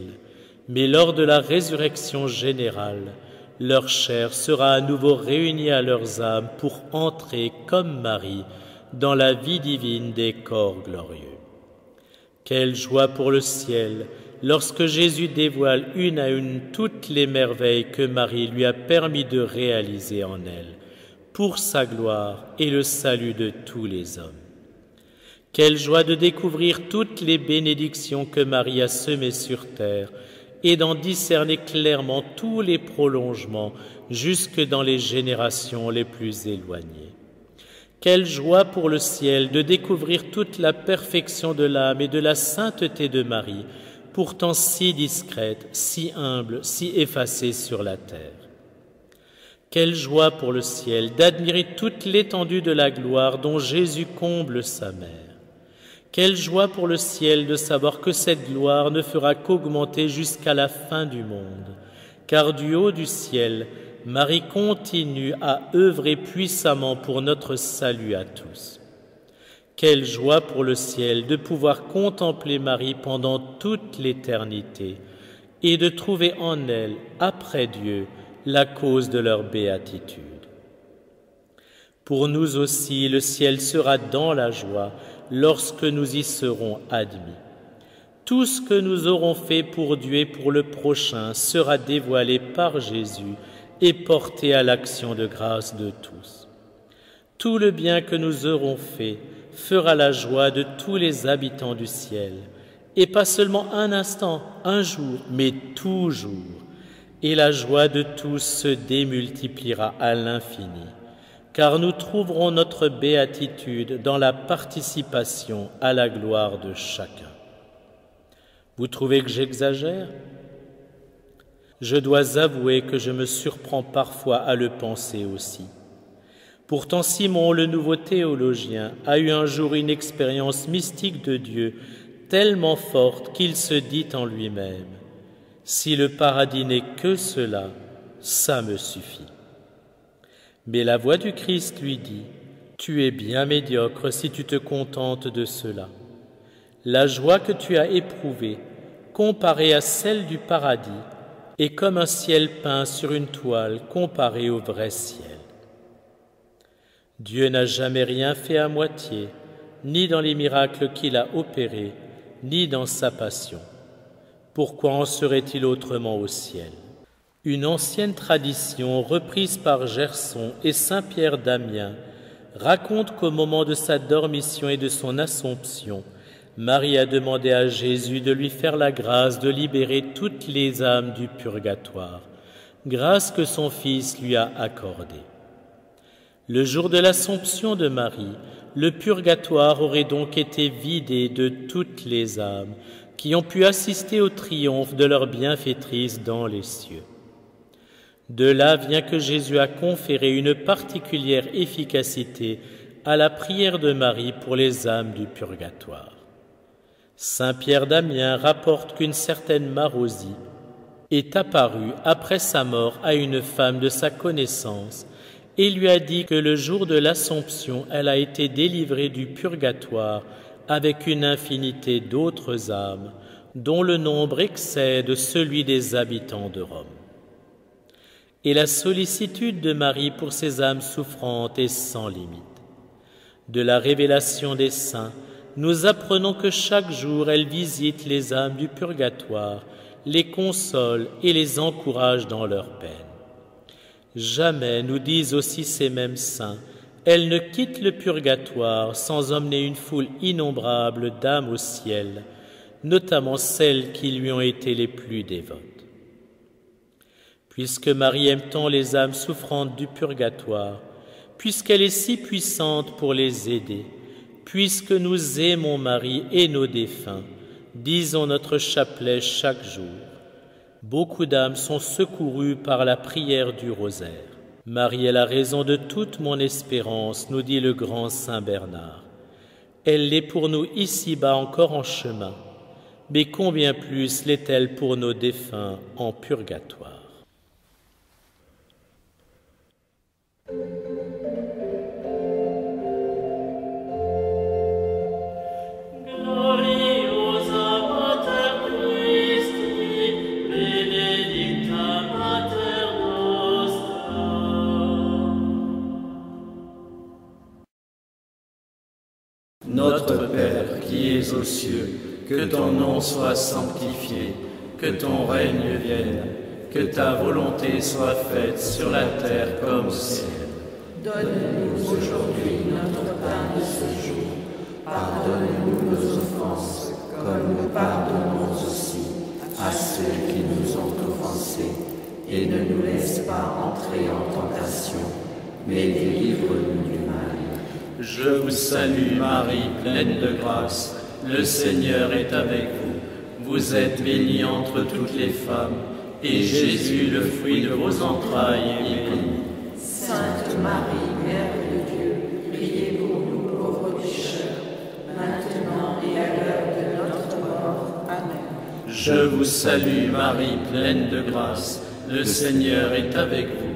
mais lors de la résurrection générale, leur chair sera à nouveau réunie à leurs âmes pour entrer, comme Marie, dans la vie divine des corps glorieux. Quelle joie pour le ciel lorsque Jésus dévoile une à une toutes les merveilles que Marie lui a permis de réaliser en elle, pour sa gloire et le salut de tous les hommes. Quelle joie de découvrir toutes les bénédictions que Marie a semées sur terre et d'en discerner clairement tous les prolongements jusque dans les générations les plus éloignées. Quelle joie pour le ciel de découvrir toute la perfection de l'âme et de la sainteté de Marie, pourtant si discrète, si humble, si effacée sur la terre. Quelle joie pour le ciel d'admirer toute l'étendue de la gloire dont Jésus comble sa mère. Quelle joie pour le ciel de savoir que cette gloire ne fera qu'augmenter jusqu'à la fin du monde, car du haut du ciel, Marie continue à œuvrer puissamment pour notre salut à tous. Quelle joie pour le ciel de pouvoir contempler Marie pendant toute l'éternité et de trouver en elle, après Dieu, la cause de leur béatitude. Pour nous aussi, le ciel sera dans la joie lorsque nous y serons admis. Tout ce que nous aurons fait pour Dieu et pour le prochain sera dévoilé par Jésus et porté à l'action de grâce de tous. Tout le bien que nous aurons fait fera la joie de tous les habitants du ciel, et pas seulement un instant, un jour, mais toujours. Et la joie de tous se démultipliera à l'infini, car nous trouverons notre béatitude dans la participation à la gloire de chacun. Vous trouvez que j'exagère ? Je dois avouer que je me surprends parfois à le penser aussi. Pourtant, Simon, le nouveau théologien, a eu un jour une expérience mystique de Dieu tellement forte qu'il se dit en lui-même « Si le paradis n'est que cela, ça me suffit. » Mais la voix du Christ lui dit « Tu es bien médiocre si tu te contentes de cela. La joie que tu as éprouvée, comparée à celle du paradis, est comme un ciel peint sur une toile comparé au vrai ciel. Dieu n'a jamais rien fait à moitié, ni dans les miracles qu'il a opérés, ni dans sa passion. Pourquoi en serait-il autrement au ciel ? Une ancienne tradition reprise par Gerson et saint Pierre d'Amiens raconte qu'au moment de sa dormition et de son Assomption, Marie a demandé à Jésus de lui faire la grâce de libérer toutes les âmes du purgatoire, grâce que son Fils lui a accordée. Le jour de l'Assomption de Marie, le purgatoire aurait donc été vidé de toutes les âmes qui ont pu assister au triomphe de leur bienfaitrice dans les cieux. De là vient que Jésus a conféré une particulière efficacité à la prière de Marie pour les âmes du purgatoire. Saint Pierre d'Amiens rapporte qu'une certaine Marosie est apparue après sa mort à une femme de sa connaissance et lui a dit que le jour de l'Assomption, elle a été délivrée du purgatoire avec une infinité d'autres âmes, dont le nombre excède celui des habitants de Rome. Et la sollicitude de Marie pour ces âmes souffrantes est sans limite. De la révélation des saints, nous apprenons que chaque jour elle visite les âmes du purgatoire, les console et les encourage dans leurs peines. Jamais, nous disent aussi ces mêmes saints, elle ne quitte le purgatoire sans emmener une foule innombrable d'âmes au ciel, notamment celles qui lui ont été les plus dévotes. Puisque Marie aime tant les âmes souffrantes du purgatoire, puisqu'elle est si puissante pour les aider, puisque nous aimons Marie et nos défunts, disons notre chapelet chaque jour. Beaucoup d'âmes sont secourues par la prière du rosaire. Marie est la raison de toute mon espérance, nous dit le grand saint Bernard. Elle l'est pour nous ici-bas encore en chemin, mais combien plus l'est-elle pour nos défunts en purgatoire. Notre Père qui es aux cieux, que ton nom soit sanctifié, que ton règne vienne, que ta volonté soit faite sur la terre comme au ciel. Donne-nous aujourd'hui notre pain de ce jour. Pardonne-nous nos offenses, comme nous pardonnons aussi à ceux qui nous ont offensés. Et ne nous laisse pas entrer en tentation, mais délivre-nous du mal. Je vous salue Marie, pleine de grâce, le Seigneur est avec vous. Vous êtes bénie entre toutes les femmes, et Jésus, le fruit de vos entrailles, est béni. Sainte Marie, Mère de Dieu, priez pour nous pauvres pécheurs, maintenant et à l'heure de notre mort. Amen. Je vous salue Marie, pleine de grâce, le Seigneur est avec vous.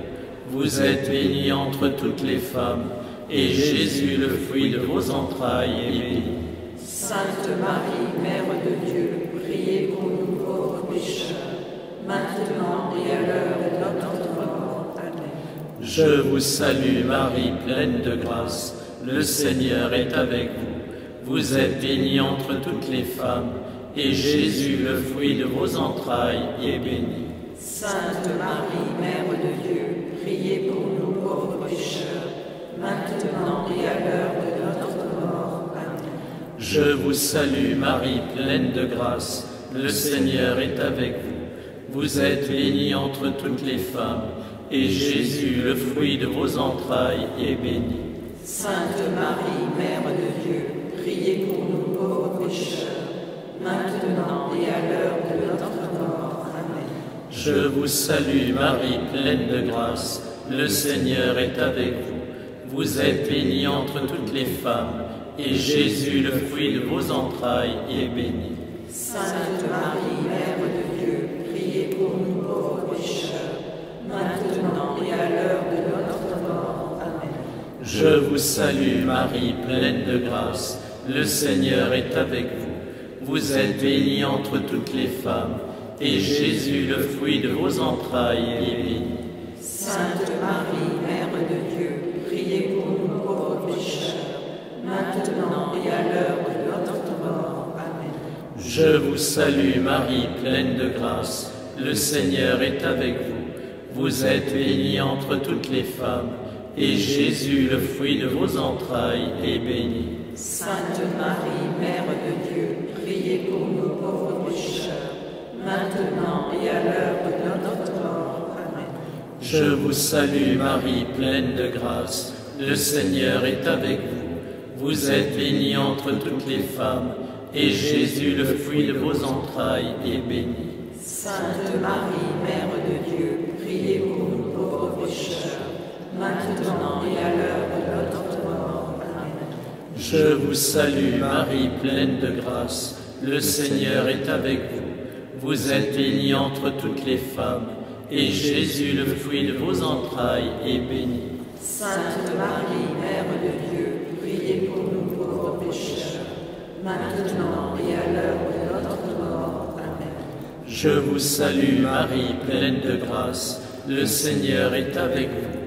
Vous êtes bénie entre toutes les femmes, et Jésus, le fruit de vos entrailles, est béni. Sainte Marie, Mère de Dieu, priez pour nous pauvres pécheurs, maintenant et à l'heure de notre mort. Amen. Je vous salue Marie, pleine de grâce, le Seigneur est avec vous. Vous êtes bénie entre toutes les femmes, et Jésus, le fruit de vos entrailles, est béni. Sainte Marie, Mère de Dieu, priez pour nous pauvres pécheurs, maintenant et à l'heure de notre mort. Amen. Je vous salue Marie, pleine de grâce, le Seigneur est avec vous. Vous êtes bénie entre toutes les femmes, et Jésus, le fruit de vos entrailles, est béni. Sainte Marie, Mère de Dieu, priez pour nous pauvres pécheurs, maintenant et à l'heure de notre mort. Amen. Je vous salue Marie, pleine de grâce, le Seigneur est avec vous. Vous êtes bénie entre toutes les femmes, et Jésus, le fruit de vos entrailles, est béni. Sainte Marie, Mère de Dieu, priez pour nous pauvres pécheurs, maintenant et à l'heure de notre mort. Amen. Je vous salue Marie, pleine de grâce, le Seigneur est avec vous. Vous êtes bénie entre toutes les femmes, et Jésus, le fruit de vos entrailles, est béni. Sainte Marie, Mère de Dieu, priez pour nous pauvres pécheurs, maintenant et à l'heure de notre mort. Amen. Je vous salue Marie, pleine de grâce, le Seigneur est avec vous. Vous êtes bénie entre toutes les femmes, et Jésus, le fruit de vos entrailles, est béni. Sainte Marie, Mère de Dieu, priez pour nous pauvres pécheurs, maintenant et à l'heure de notre mort. Amen. Je vous salue Marie, pleine de grâce, le Seigneur est avec vous. Vous êtes bénie entre toutes les femmes, et Jésus, le fruit de vos entrailles, est béni. Sainte Marie, Mère de Dieu, priez pour nous pauvres pécheurs, maintenant et à l'heure de notre mort. Amen. Je vous salue Marie, pleine de grâce, le Seigneur est avec vous. Vous êtes bénie entre toutes les femmes, et Jésus, le fruit de vos entrailles, est béni. Sainte Marie, Mère de Dieu, priez pour nous pauvres pécheurs, maintenant et à l'heure de notre mort. Amen. Je vous salue Marie, pleine de grâce, le Seigneur est avec vous.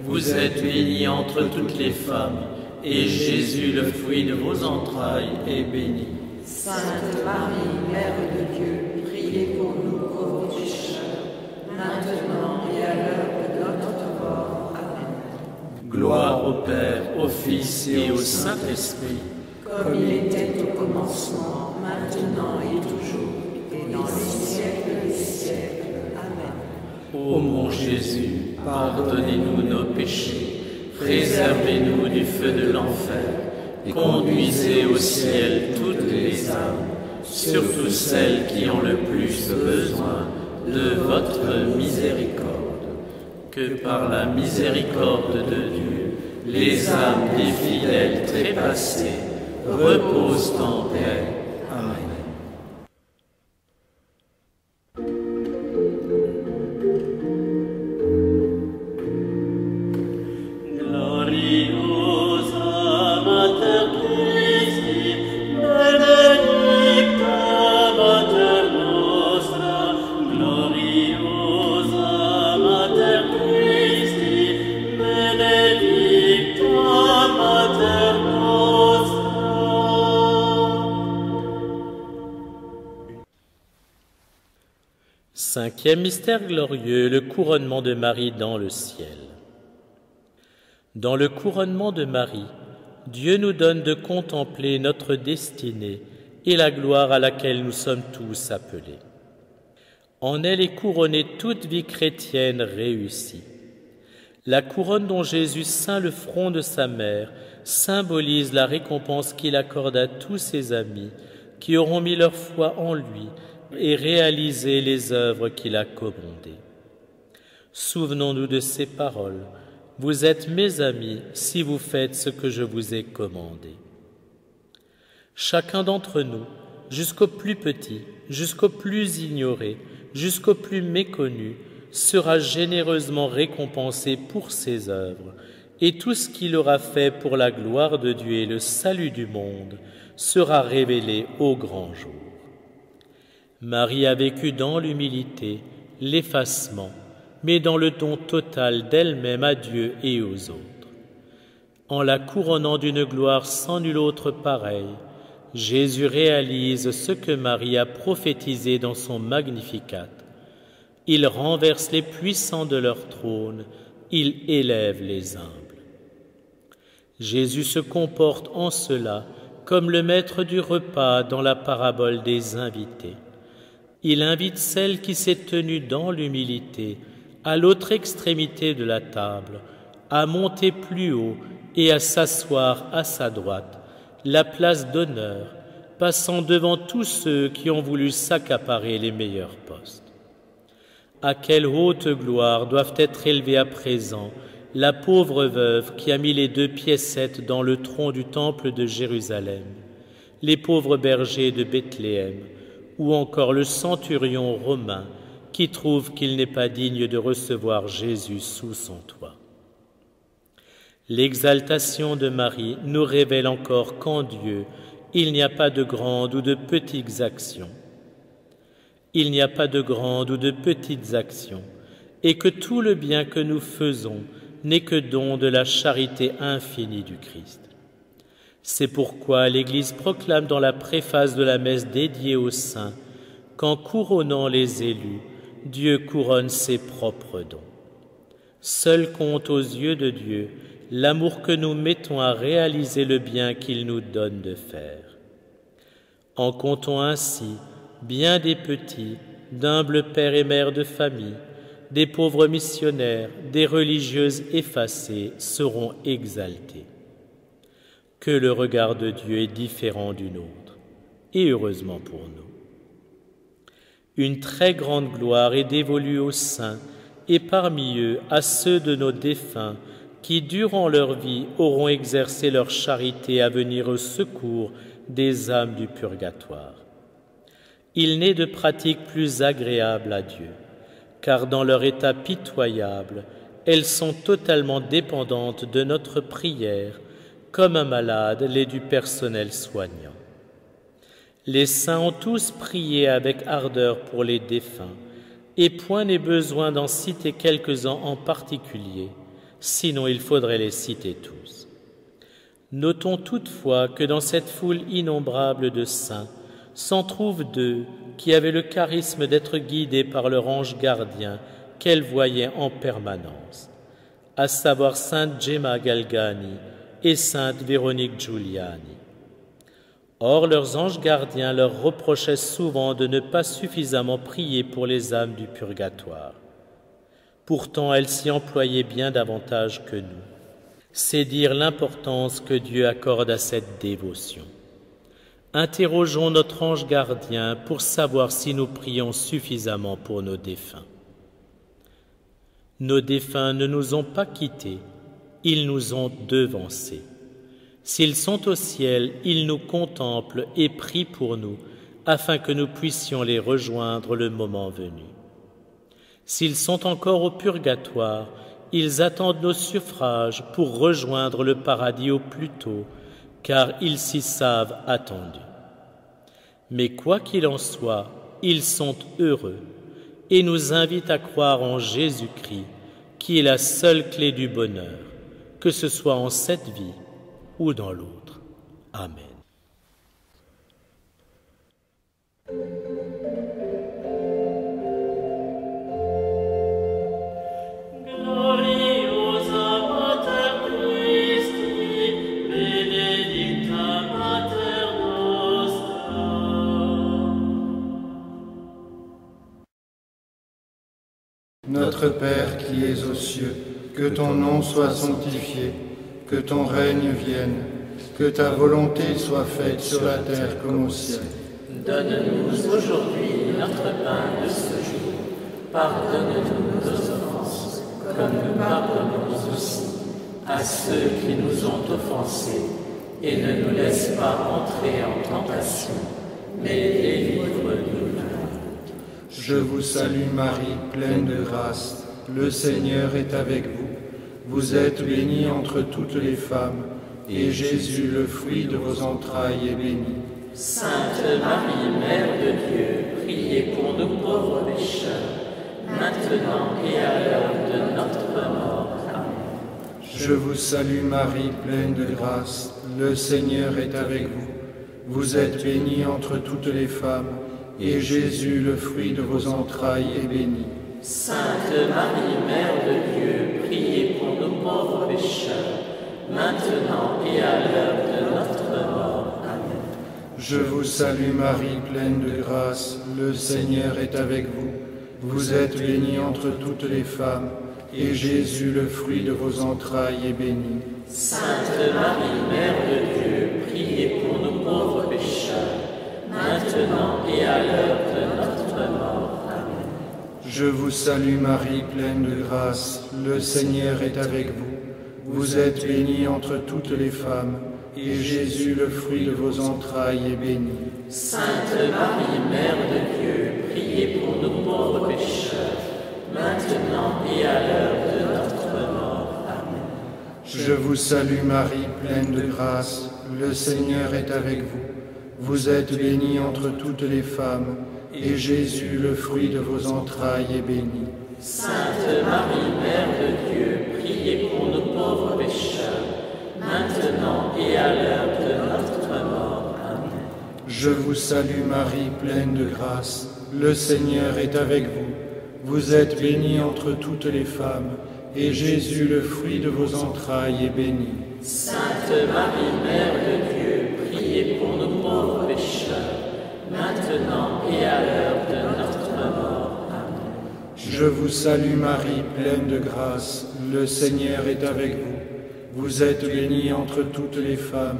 Vous êtes bénie entre toutes les femmes, et Jésus, le fruit de vos entrailles, est béni. Sainte Marie, Mère de Dieu, priez pour nous pauvres pécheurs, maintenant et à l'heure de notre mort. Amen. Gloire au Père, au Fils et au Saint-Esprit, comme il était au commencement, maintenant et toujours, et dans les siècles des siècles. Amen. Ô mon Jésus, pardonnez-nous nos péchés, préservez-nous du feu de l'enfer, conduisez au ciel toutes les âmes, surtout celles qui ont le plus besoin de votre miséricorde. Que par la miséricorde de Dieu, les âmes des fidèles trépassés reposent en paix. Amen. Cinquième mystère glorieux, le couronnement de Marie dans le ciel. Dans le couronnement de Marie, Dieu nous donne de contempler notre destinée et la gloire à laquelle nous sommes tous appelés. En elle est couronnée toute vie chrétienne réussie. La couronne dont Jésus ceint le front de sa mère symbolise la récompense qu'il accorde à tous ses amis qui auront mis leur foi en lui et réalisé les œuvres qu'il a commandées. Souvenons-nous de ces paroles. Vous êtes mes amis si vous faites ce que je vous ai commandé. Chacun d'entre nous, jusqu'au plus petit, jusqu'au plus ignoré, jusqu'au plus méconnu, sera généreusement récompensé pour ses œuvres, et tout ce qu'il aura fait pour la gloire de Dieu et le salut du monde sera révélé au grand jour. Marie a vécu dans l'humilité, l'effacement, mais dans le don total d'elle-même à Dieu et aux autres. En la couronnant d'une gloire sans nul autre pareille, Jésus réalise ce que Marie a prophétisé dans son Magnificat. Il renverse les puissants de leur trône, il élève les humbles. Jésus se comporte en cela comme le maître du repas dans la parabole des invités. Il invite celle qui s'est tenue dans l'humilité à l'autre extrémité de la table, à monter plus haut et à s'asseoir à sa droite, la place d'honneur, passant devant tous ceux qui ont voulu s'accaparer les meilleurs postes. À quelle haute gloire doivent être élevées à présent la pauvre veuve qui a mis les 2 piécettes dans le tronc du temple de Jérusalem, les pauvres bergers de Bethléem, ou encore le centurion romain qui trouve qu'il n'est pas digne de recevoir Jésus sous son toit. L'exaltation de Marie nous révèle encore qu'en Dieu, il n'y a pas de grandes ou de petites actions. Il n'y a pas de grandes ou de petites actions, et que tout le bien que nous faisons n'est que don de la charité infinie du Christ. C'est pourquoi l'Église proclame dans la préface de la messe dédiée aux saints qu'en couronnant les élus, Dieu couronne ses propres dons. Seul compte aux yeux de Dieu l'amour que nous mettons à réaliser le bien qu'il nous donne de faire. En comptant ainsi bien des petits, d'humbles pères et mères de famille, des pauvres missionnaires, des religieuses effacées seront exaltés. Que le regard de Dieu est différent du nôtre, et heureusement pour nous. Une très grande gloire est dévolue aux saints, et parmi eux à ceux de nos défunts qui, durant leur vie, auront exercé leur charité à venir au secours des âmes du purgatoire. Il n'est de pratique plus agréable à Dieu, car dans leur état pitoyable, elles sont totalement dépendantes de notre prière, comme un malade l'est du personnel soignant. Les saints ont tous prié avec ardeur pour les défunts, et point n'est besoin d'en citer quelques-uns en particulier, sinon il faudrait les citer tous. Notons toutefois que dans cette foule innombrable de saints, s'en trouvent 2 qui avaient le charisme d'être guidés par leur ange gardien qu'elles voyaient en permanence, à savoir sainte Gemma Galgani et sainte Véronique Giuliani. Or, leurs anges gardiens leur reprochaient souvent de ne pas suffisamment prier pour les âmes du purgatoire. Pourtant, elles s'y employaient bien davantage que nous. C'est dire l'importance que Dieu accorde à cette dévotion. Interrogeons notre ange gardien pour savoir si nous prions suffisamment pour nos défunts. Nos défunts ne nous ont pas quittés, ils nous ont devancés. S'ils sont au ciel, ils nous contemplent et prient pour nous, afin que nous puissions les rejoindre le moment venu. S'ils sont encore au purgatoire, ils attendent nos suffrages pour rejoindre le paradis au plus tôt, car ils s'y savent attendus. Mais quoi qu'il en soit, ils sont heureux et nous invitent à croire en Jésus-Christ, qui est la seule clé du bonheur, que ce soit en cette vie ou dans l'autre. Amen. Notre Père qui es aux cieux, que ton nom soit sanctifié, que ton règne vienne, que ta volonté soit faite sur la terre comme au ciel. Donne-nous aujourd'hui notre pain de ce jour. Pardonne-nous nos offenses, comme nous pardonnons aussi à ceux qui nous ont offensés. Et ne nous laisse pas entrer en tentation, mais délivre-nous du mal. Je vous salue Marie, pleine de grâce. Le Seigneur est avec vous. Vous êtes bénie entre toutes les femmes, et Jésus, le fruit de vos entrailles, est béni. Sainte Marie, Mère de Dieu, priez pour nous pauvres pécheurs, maintenant et à l'heure de notre mort. Amen. Je vous salue Marie, pleine de grâce. Le Seigneur est avec vous. Vous êtes bénie entre toutes les femmes, et Jésus, le fruit de vos entrailles, est béni. Sainte Marie, Mère de Dieu, priez pour nous pauvres pécheurs, maintenant et à l'heure de notre mort. Amen. Je vous salue Marie, pleine de grâce. Le Seigneur est avec vous. Vous êtes bénie entre toutes les femmes, et Jésus, le fruit de vos entrailles, est béni. Sainte Marie, Mère de Dieu, priez pour nous pauvres pécheurs, maintenant et à l'heure de notre mort. Amen. Je vous salue Marie, pleine de grâce. Le Seigneur est avec vous. Vous êtes bénie entre toutes les femmes, et Jésus, le fruit de vos entrailles, est béni. Sainte Marie, Mère de Dieu, priez pour nous pauvres pécheurs, maintenant et à l'heure de notre mort. Amen. Je vous salue Marie, pleine de grâce. Le Seigneur est avec vous. Vous êtes bénie entre toutes les femmes, et Jésus, le fruit de vos entrailles, est béni. Sainte Marie, Mère de Dieu, priez pour nous pauvres pécheurs, maintenant et à l'heure de notre mort. Amen. Je vous salue Marie, pleine de grâce. Le Seigneur est avec vous. Vous êtes bénie entre toutes les femmes, et Jésus, le fruit de vos entrailles, est béni. Sainte Marie, Mère de Dieu, priez pour nous pauvres pécheurs, maintenant et à l'heure de notre mort. Amen. Je vous salue Marie, pleine de grâce. Le Seigneur est avec vous. Vous êtes bénie entre toutes les femmes,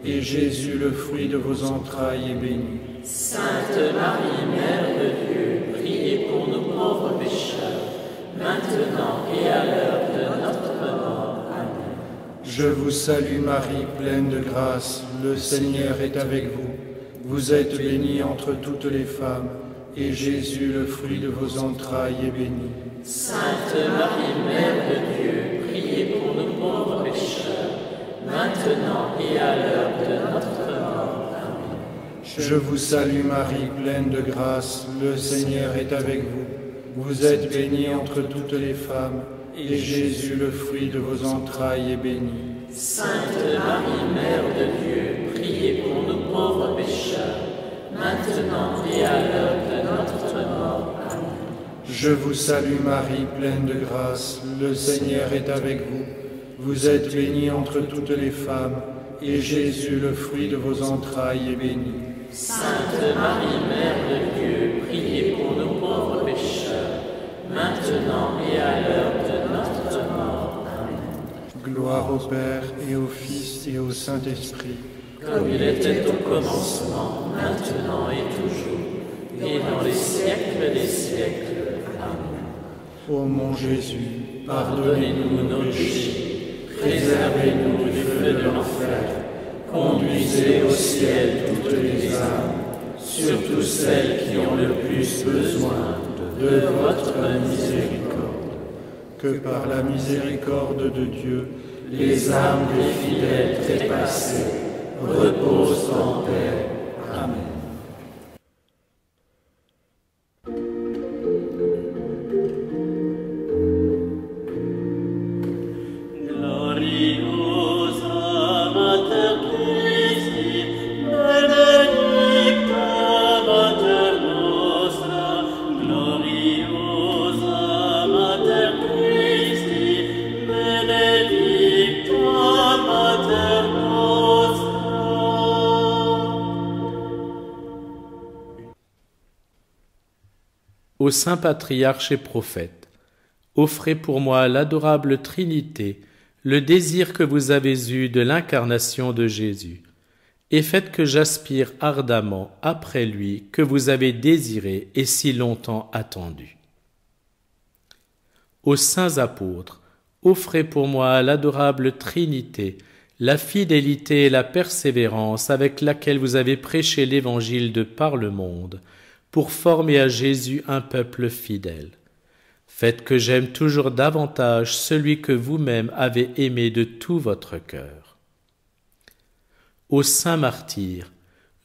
et Jésus, le fruit de vos entrailles, est béni. Sainte Marie, Mère de Dieu, priez pour nous pauvres pécheurs, maintenant et à l'heure de notre mort. Amen. Je vous salue Marie, pleine de grâce. Le Seigneur est avec vous. Vous êtes bénie entre toutes les femmes, et Jésus, le fruit de vos entrailles, est béni. Sainte Marie, Mère de Dieu, priez pour nous pauvres pécheurs, maintenant et à l'heure de notre mort. Amen. Je vous salue Marie, pleine de grâce. Le Seigneur est avec vous. Vous êtes bénie entre toutes les femmes, et Jésus, le fruit de vos entrailles, est béni. Sainte Marie, Mère de Dieu, priez pour nous pauvres pécheurs, maintenant et à l'heure de notre mort. Amen. Je vous salue Marie, pleine de grâce. Le Seigneur est avec vous. Vous êtes bénie entre toutes les femmes, et Jésus, le fruit de vos entrailles, est béni. Sainte Marie, Mère de Dieu, priez pour nous pauvres pécheurs, maintenant et à l'heure de notre mort. Amen. Gloire au Père, et au Fils, et au Saint-Esprit. Comme il était au commencement, maintenant et toujours, et dans les siècles des siècles. Amen. Ô mon Jésus, Pardonnez-nous nos péchés, préservez-nous du feu de l'enfer, conduisez au ciel toutes les âmes, surtout celles qui ont le plus besoin de votre miséricorde. que par la miséricorde de Dieu, Les âmes des fidèles trépassés reposent en paix. Amen. Gloriosa Mater Christi, benedicta Mater nostra, gloriosa Mater Christi, benedicta Mater nostra. Ô saint patriarche et prophète, offrez pour moi l'adorable Trinité, le désir que vous avez eu de l'incarnation de Jésus, et faites que j'aspire ardemment après lui que vous avez désiré et si longtemps attendu. Aux saints apôtres, offrez pour moi l'adorable Trinité, la fidélité et la persévérance avec laquelle vous avez prêché l'Évangile de par le monde, pour former à Jésus un peuple fidèle. Faites que j'aime toujours davantage celui que vous-même avez aimé de tout votre cœur. Ô saints martyrs,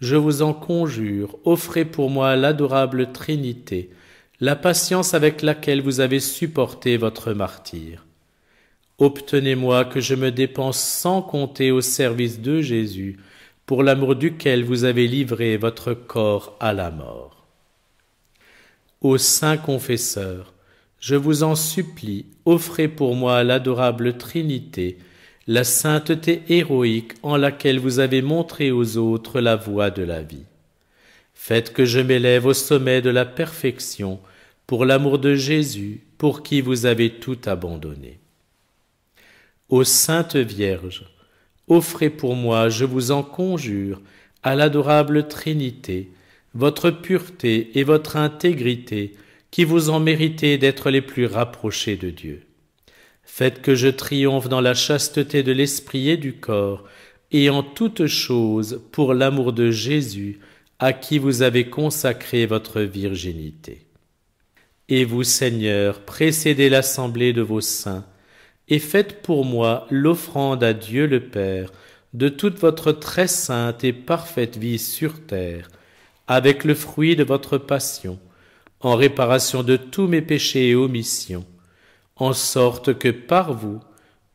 je vous en conjure, offrez pour moi l'adorable Trinité, la patience avec laquelle vous avez supporté votre martyre. Obtenez-moi que je me dépense sans compter au service de Jésus, pour l'amour duquel vous avez livré votre corps à la mort. Ô saints confesseurs, je vous en supplie, offrez pour moi l'adorable Trinité, la sainteté héroïque en laquelle vous avez montré aux autres la voie de la vie. Faites que je m'élève au sommet de la perfection, pour l'amour de Jésus, pour qui vous avez tout abandonné. Ô Sainte Vierge, offrez pour moi, je vous en conjure, à l'adorable Trinité, votre pureté et votre intégrité, qui vous en méritez d'être les plus rapprochés de Dieu. Faites que je triomphe dans la chasteté de l'esprit et du corps, et en toutes choses pour l'amour de Jésus, à qui vous avez consacré votre virginité. Et vous, Seigneur, précédez l'assemblée de vos saints, et faites pour moi l'offrande à Dieu le Père de toute votre très sainte et parfaite vie sur terre, avec le fruit de votre passion, en réparation de tous mes péchés et omissions, en sorte que par vous,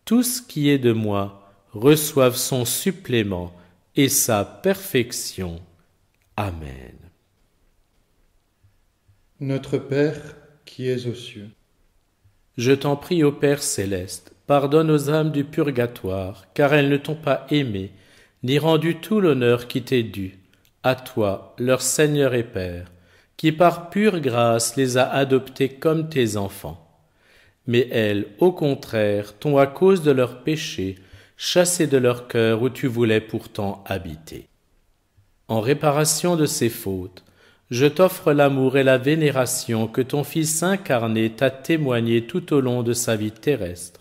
tout ce qui est de moi reçoive son supplément et sa perfection. Amen. Notre Père qui es aux cieux, Je t'en prie, ô Père céleste, pardonne aux âmes du purgatoire, car elles ne t'ont pas aimé, ni rendu tout l'honneur qui t'est dû, à toi, leur Seigneur et Père, qui par pure grâce les a adoptés comme tes enfants. Mais elles, au contraire, t'ont à cause de leurs péchés chassé de leur cœur où tu voulais pourtant habiter. En réparation de ces fautes, je t'offre l'amour et la vénération que ton Fils incarné t'a témoigné tout au long de sa vie terrestre,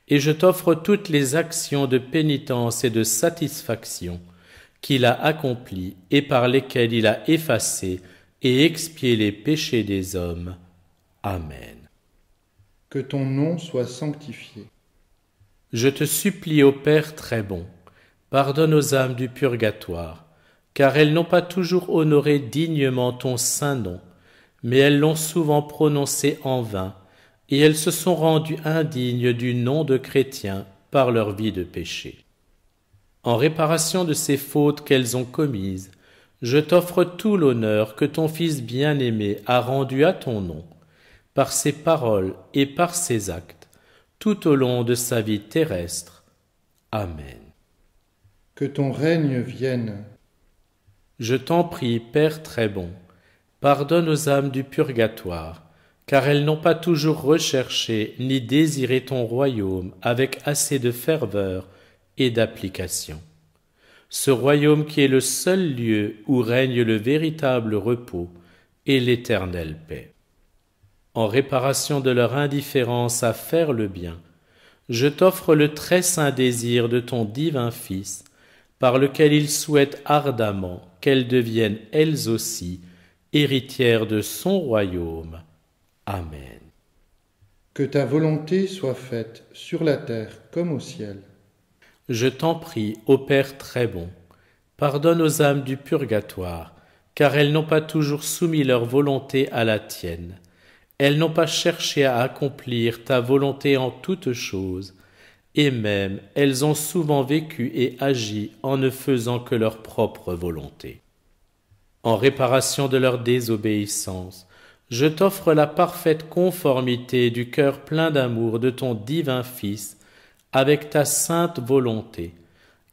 et je t'offre toutes les actions de pénitence et de satisfaction qu'il a accomplies et par lesquelles il a effacé et expié les péchés des hommes. Amen. que ton nom soit sanctifié. Je te supplie, ô Père très bon, pardonne aux âmes du purgatoire, car elles n'ont pas toujours honoré dignement ton saint nom, mais elles l'ont souvent prononcé en vain, et elles se sont rendues indignes du nom de chrétien par leur vie de péché. En réparation de ces fautes qu'elles ont commises, je t'offre tout l'honneur que ton Fils bien-aimé a rendu à ton nom, par ses paroles et par ses actes, tout au long de sa vie terrestre. Amen. Que ton règne vienne. Je t'en prie, Père très bon, pardonne aux âmes du purgatoire, car elles n'ont pas toujours recherché ni désiré ton royaume avec assez de ferveur et d'application. Ce royaume qui est le seul lieu où règne le véritable repos et l'éternelle paix. En réparation de leur indifférence à faire le bien, je t'offre le très saint désir de ton divin Fils, par lequel il souhaite ardemment qu'elles deviennent elles aussi héritières de son royaume. Amen. Que ta volonté soit faite sur la terre comme au ciel. Je t'en prie, ô Père très bon, pardonne aux âmes du purgatoire, car elles n'ont pas toujours soumis leur volonté à la tienne. Elles n'ont pas cherché à accomplir ta volonté en toutes choses, et même elles ont souvent vécu et agi en ne faisant que leur propre volonté. En réparation de leur désobéissance, je t'offre la parfaite conformité du cœur plein d'amour de ton divin Fils avec ta sainte volonté,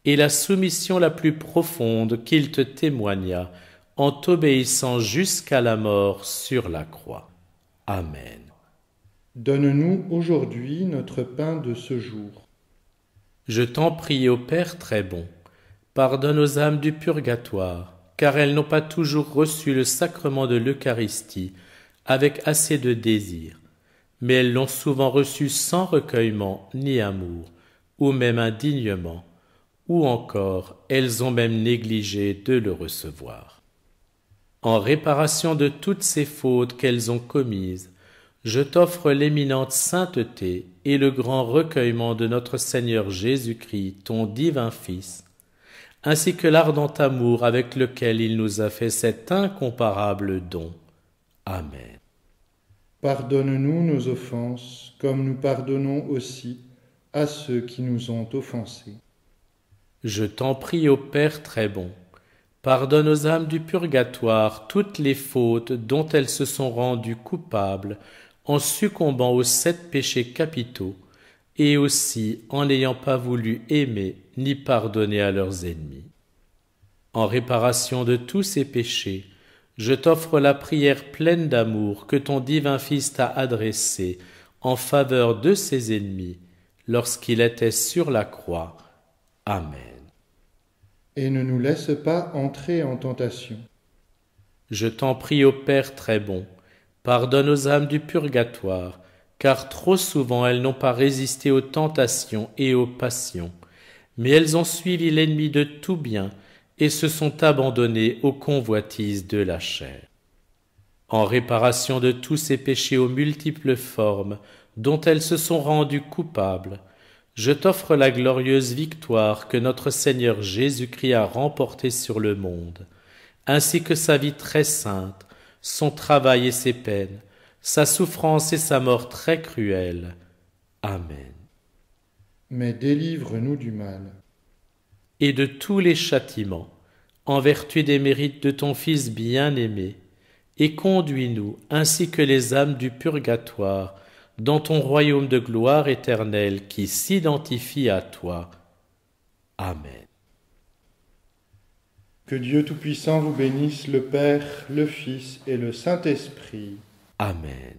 et la soumission la plus profonde qu'il te témoigna en t'obéissant jusqu'à la mort sur la croix. Amen. Donne-nous aujourd'hui notre pain de ce jour. Je t'en prie, ô Père très bon, Pardonne aux âmes du purgatoire, car elles n'ont pas toujours reçu le sacrement de l'Eucharistie avec assez de désir, mais elles l'ont souvent reçu sans recueillement ni amour, ou même indignement, ou encore elles ont même négligé de le recevoir. En réparation de toutes ces fautes qu'elles ont commises, je t'offre l'éminente sainteté et le grand recueillement de notre Seigneur Jésus-Christ, ton divin Fils, ainsi que l'ardent amour avec lequel il nous a fait cet incomparable don. Amen. Pardonne-nous nos offenses, comme nous pardonnons aussi à ceux qui nous ont offensés. Je t'en prie, ô Père très bon, pardonne aux âmes du purgatoire toutes les fautes dont elles se sont rendues coupables en succombant aux 7 péchés capitaux, et aussi en n'ayant pas voulu aimer ni pardonner à leurs ennemis. En réparation de tous ces péchés, je t'offre la prière pleine d'amour que ton divin Fils t'a adressée en faveur de ses ennemis lorsqu'il était sur la croix. Amen. Et ne nous laisse pas entrer en tentation. Je t'en prie, ô Père très bon, pardonne aux âmes du purgatoire, car trop souvent elles n'ont pas résisté aux tentations et aux passions, mais elles ont suivi l'ennemi de tout bien et se sont abandonnées aux convoitises de la chair. En réparation de tous ces péchés aux multiples formes dont elles se sont rendues coupables, je t'offre la glorieuse victoire que notre Seigneur Jésus-Christ a remportée sur le monde, ainsi que sa vie très sainte, son travail et ses peines, sa souffrance et sa mort très cruelle. Amen. Mais délivre-nous du mal. Et de tous les châtiments, en vertu des mérites de ton Fils bien-aimé, et conduis-nous, ainsi que les âmes du purgatoire, dans ton royaume de gloire éternelle qui s'identifie à toi. Amen. Que Dieu Tout-Puissant vous bénisse, le Père, le Fils et le Saint-Esprit. Amen.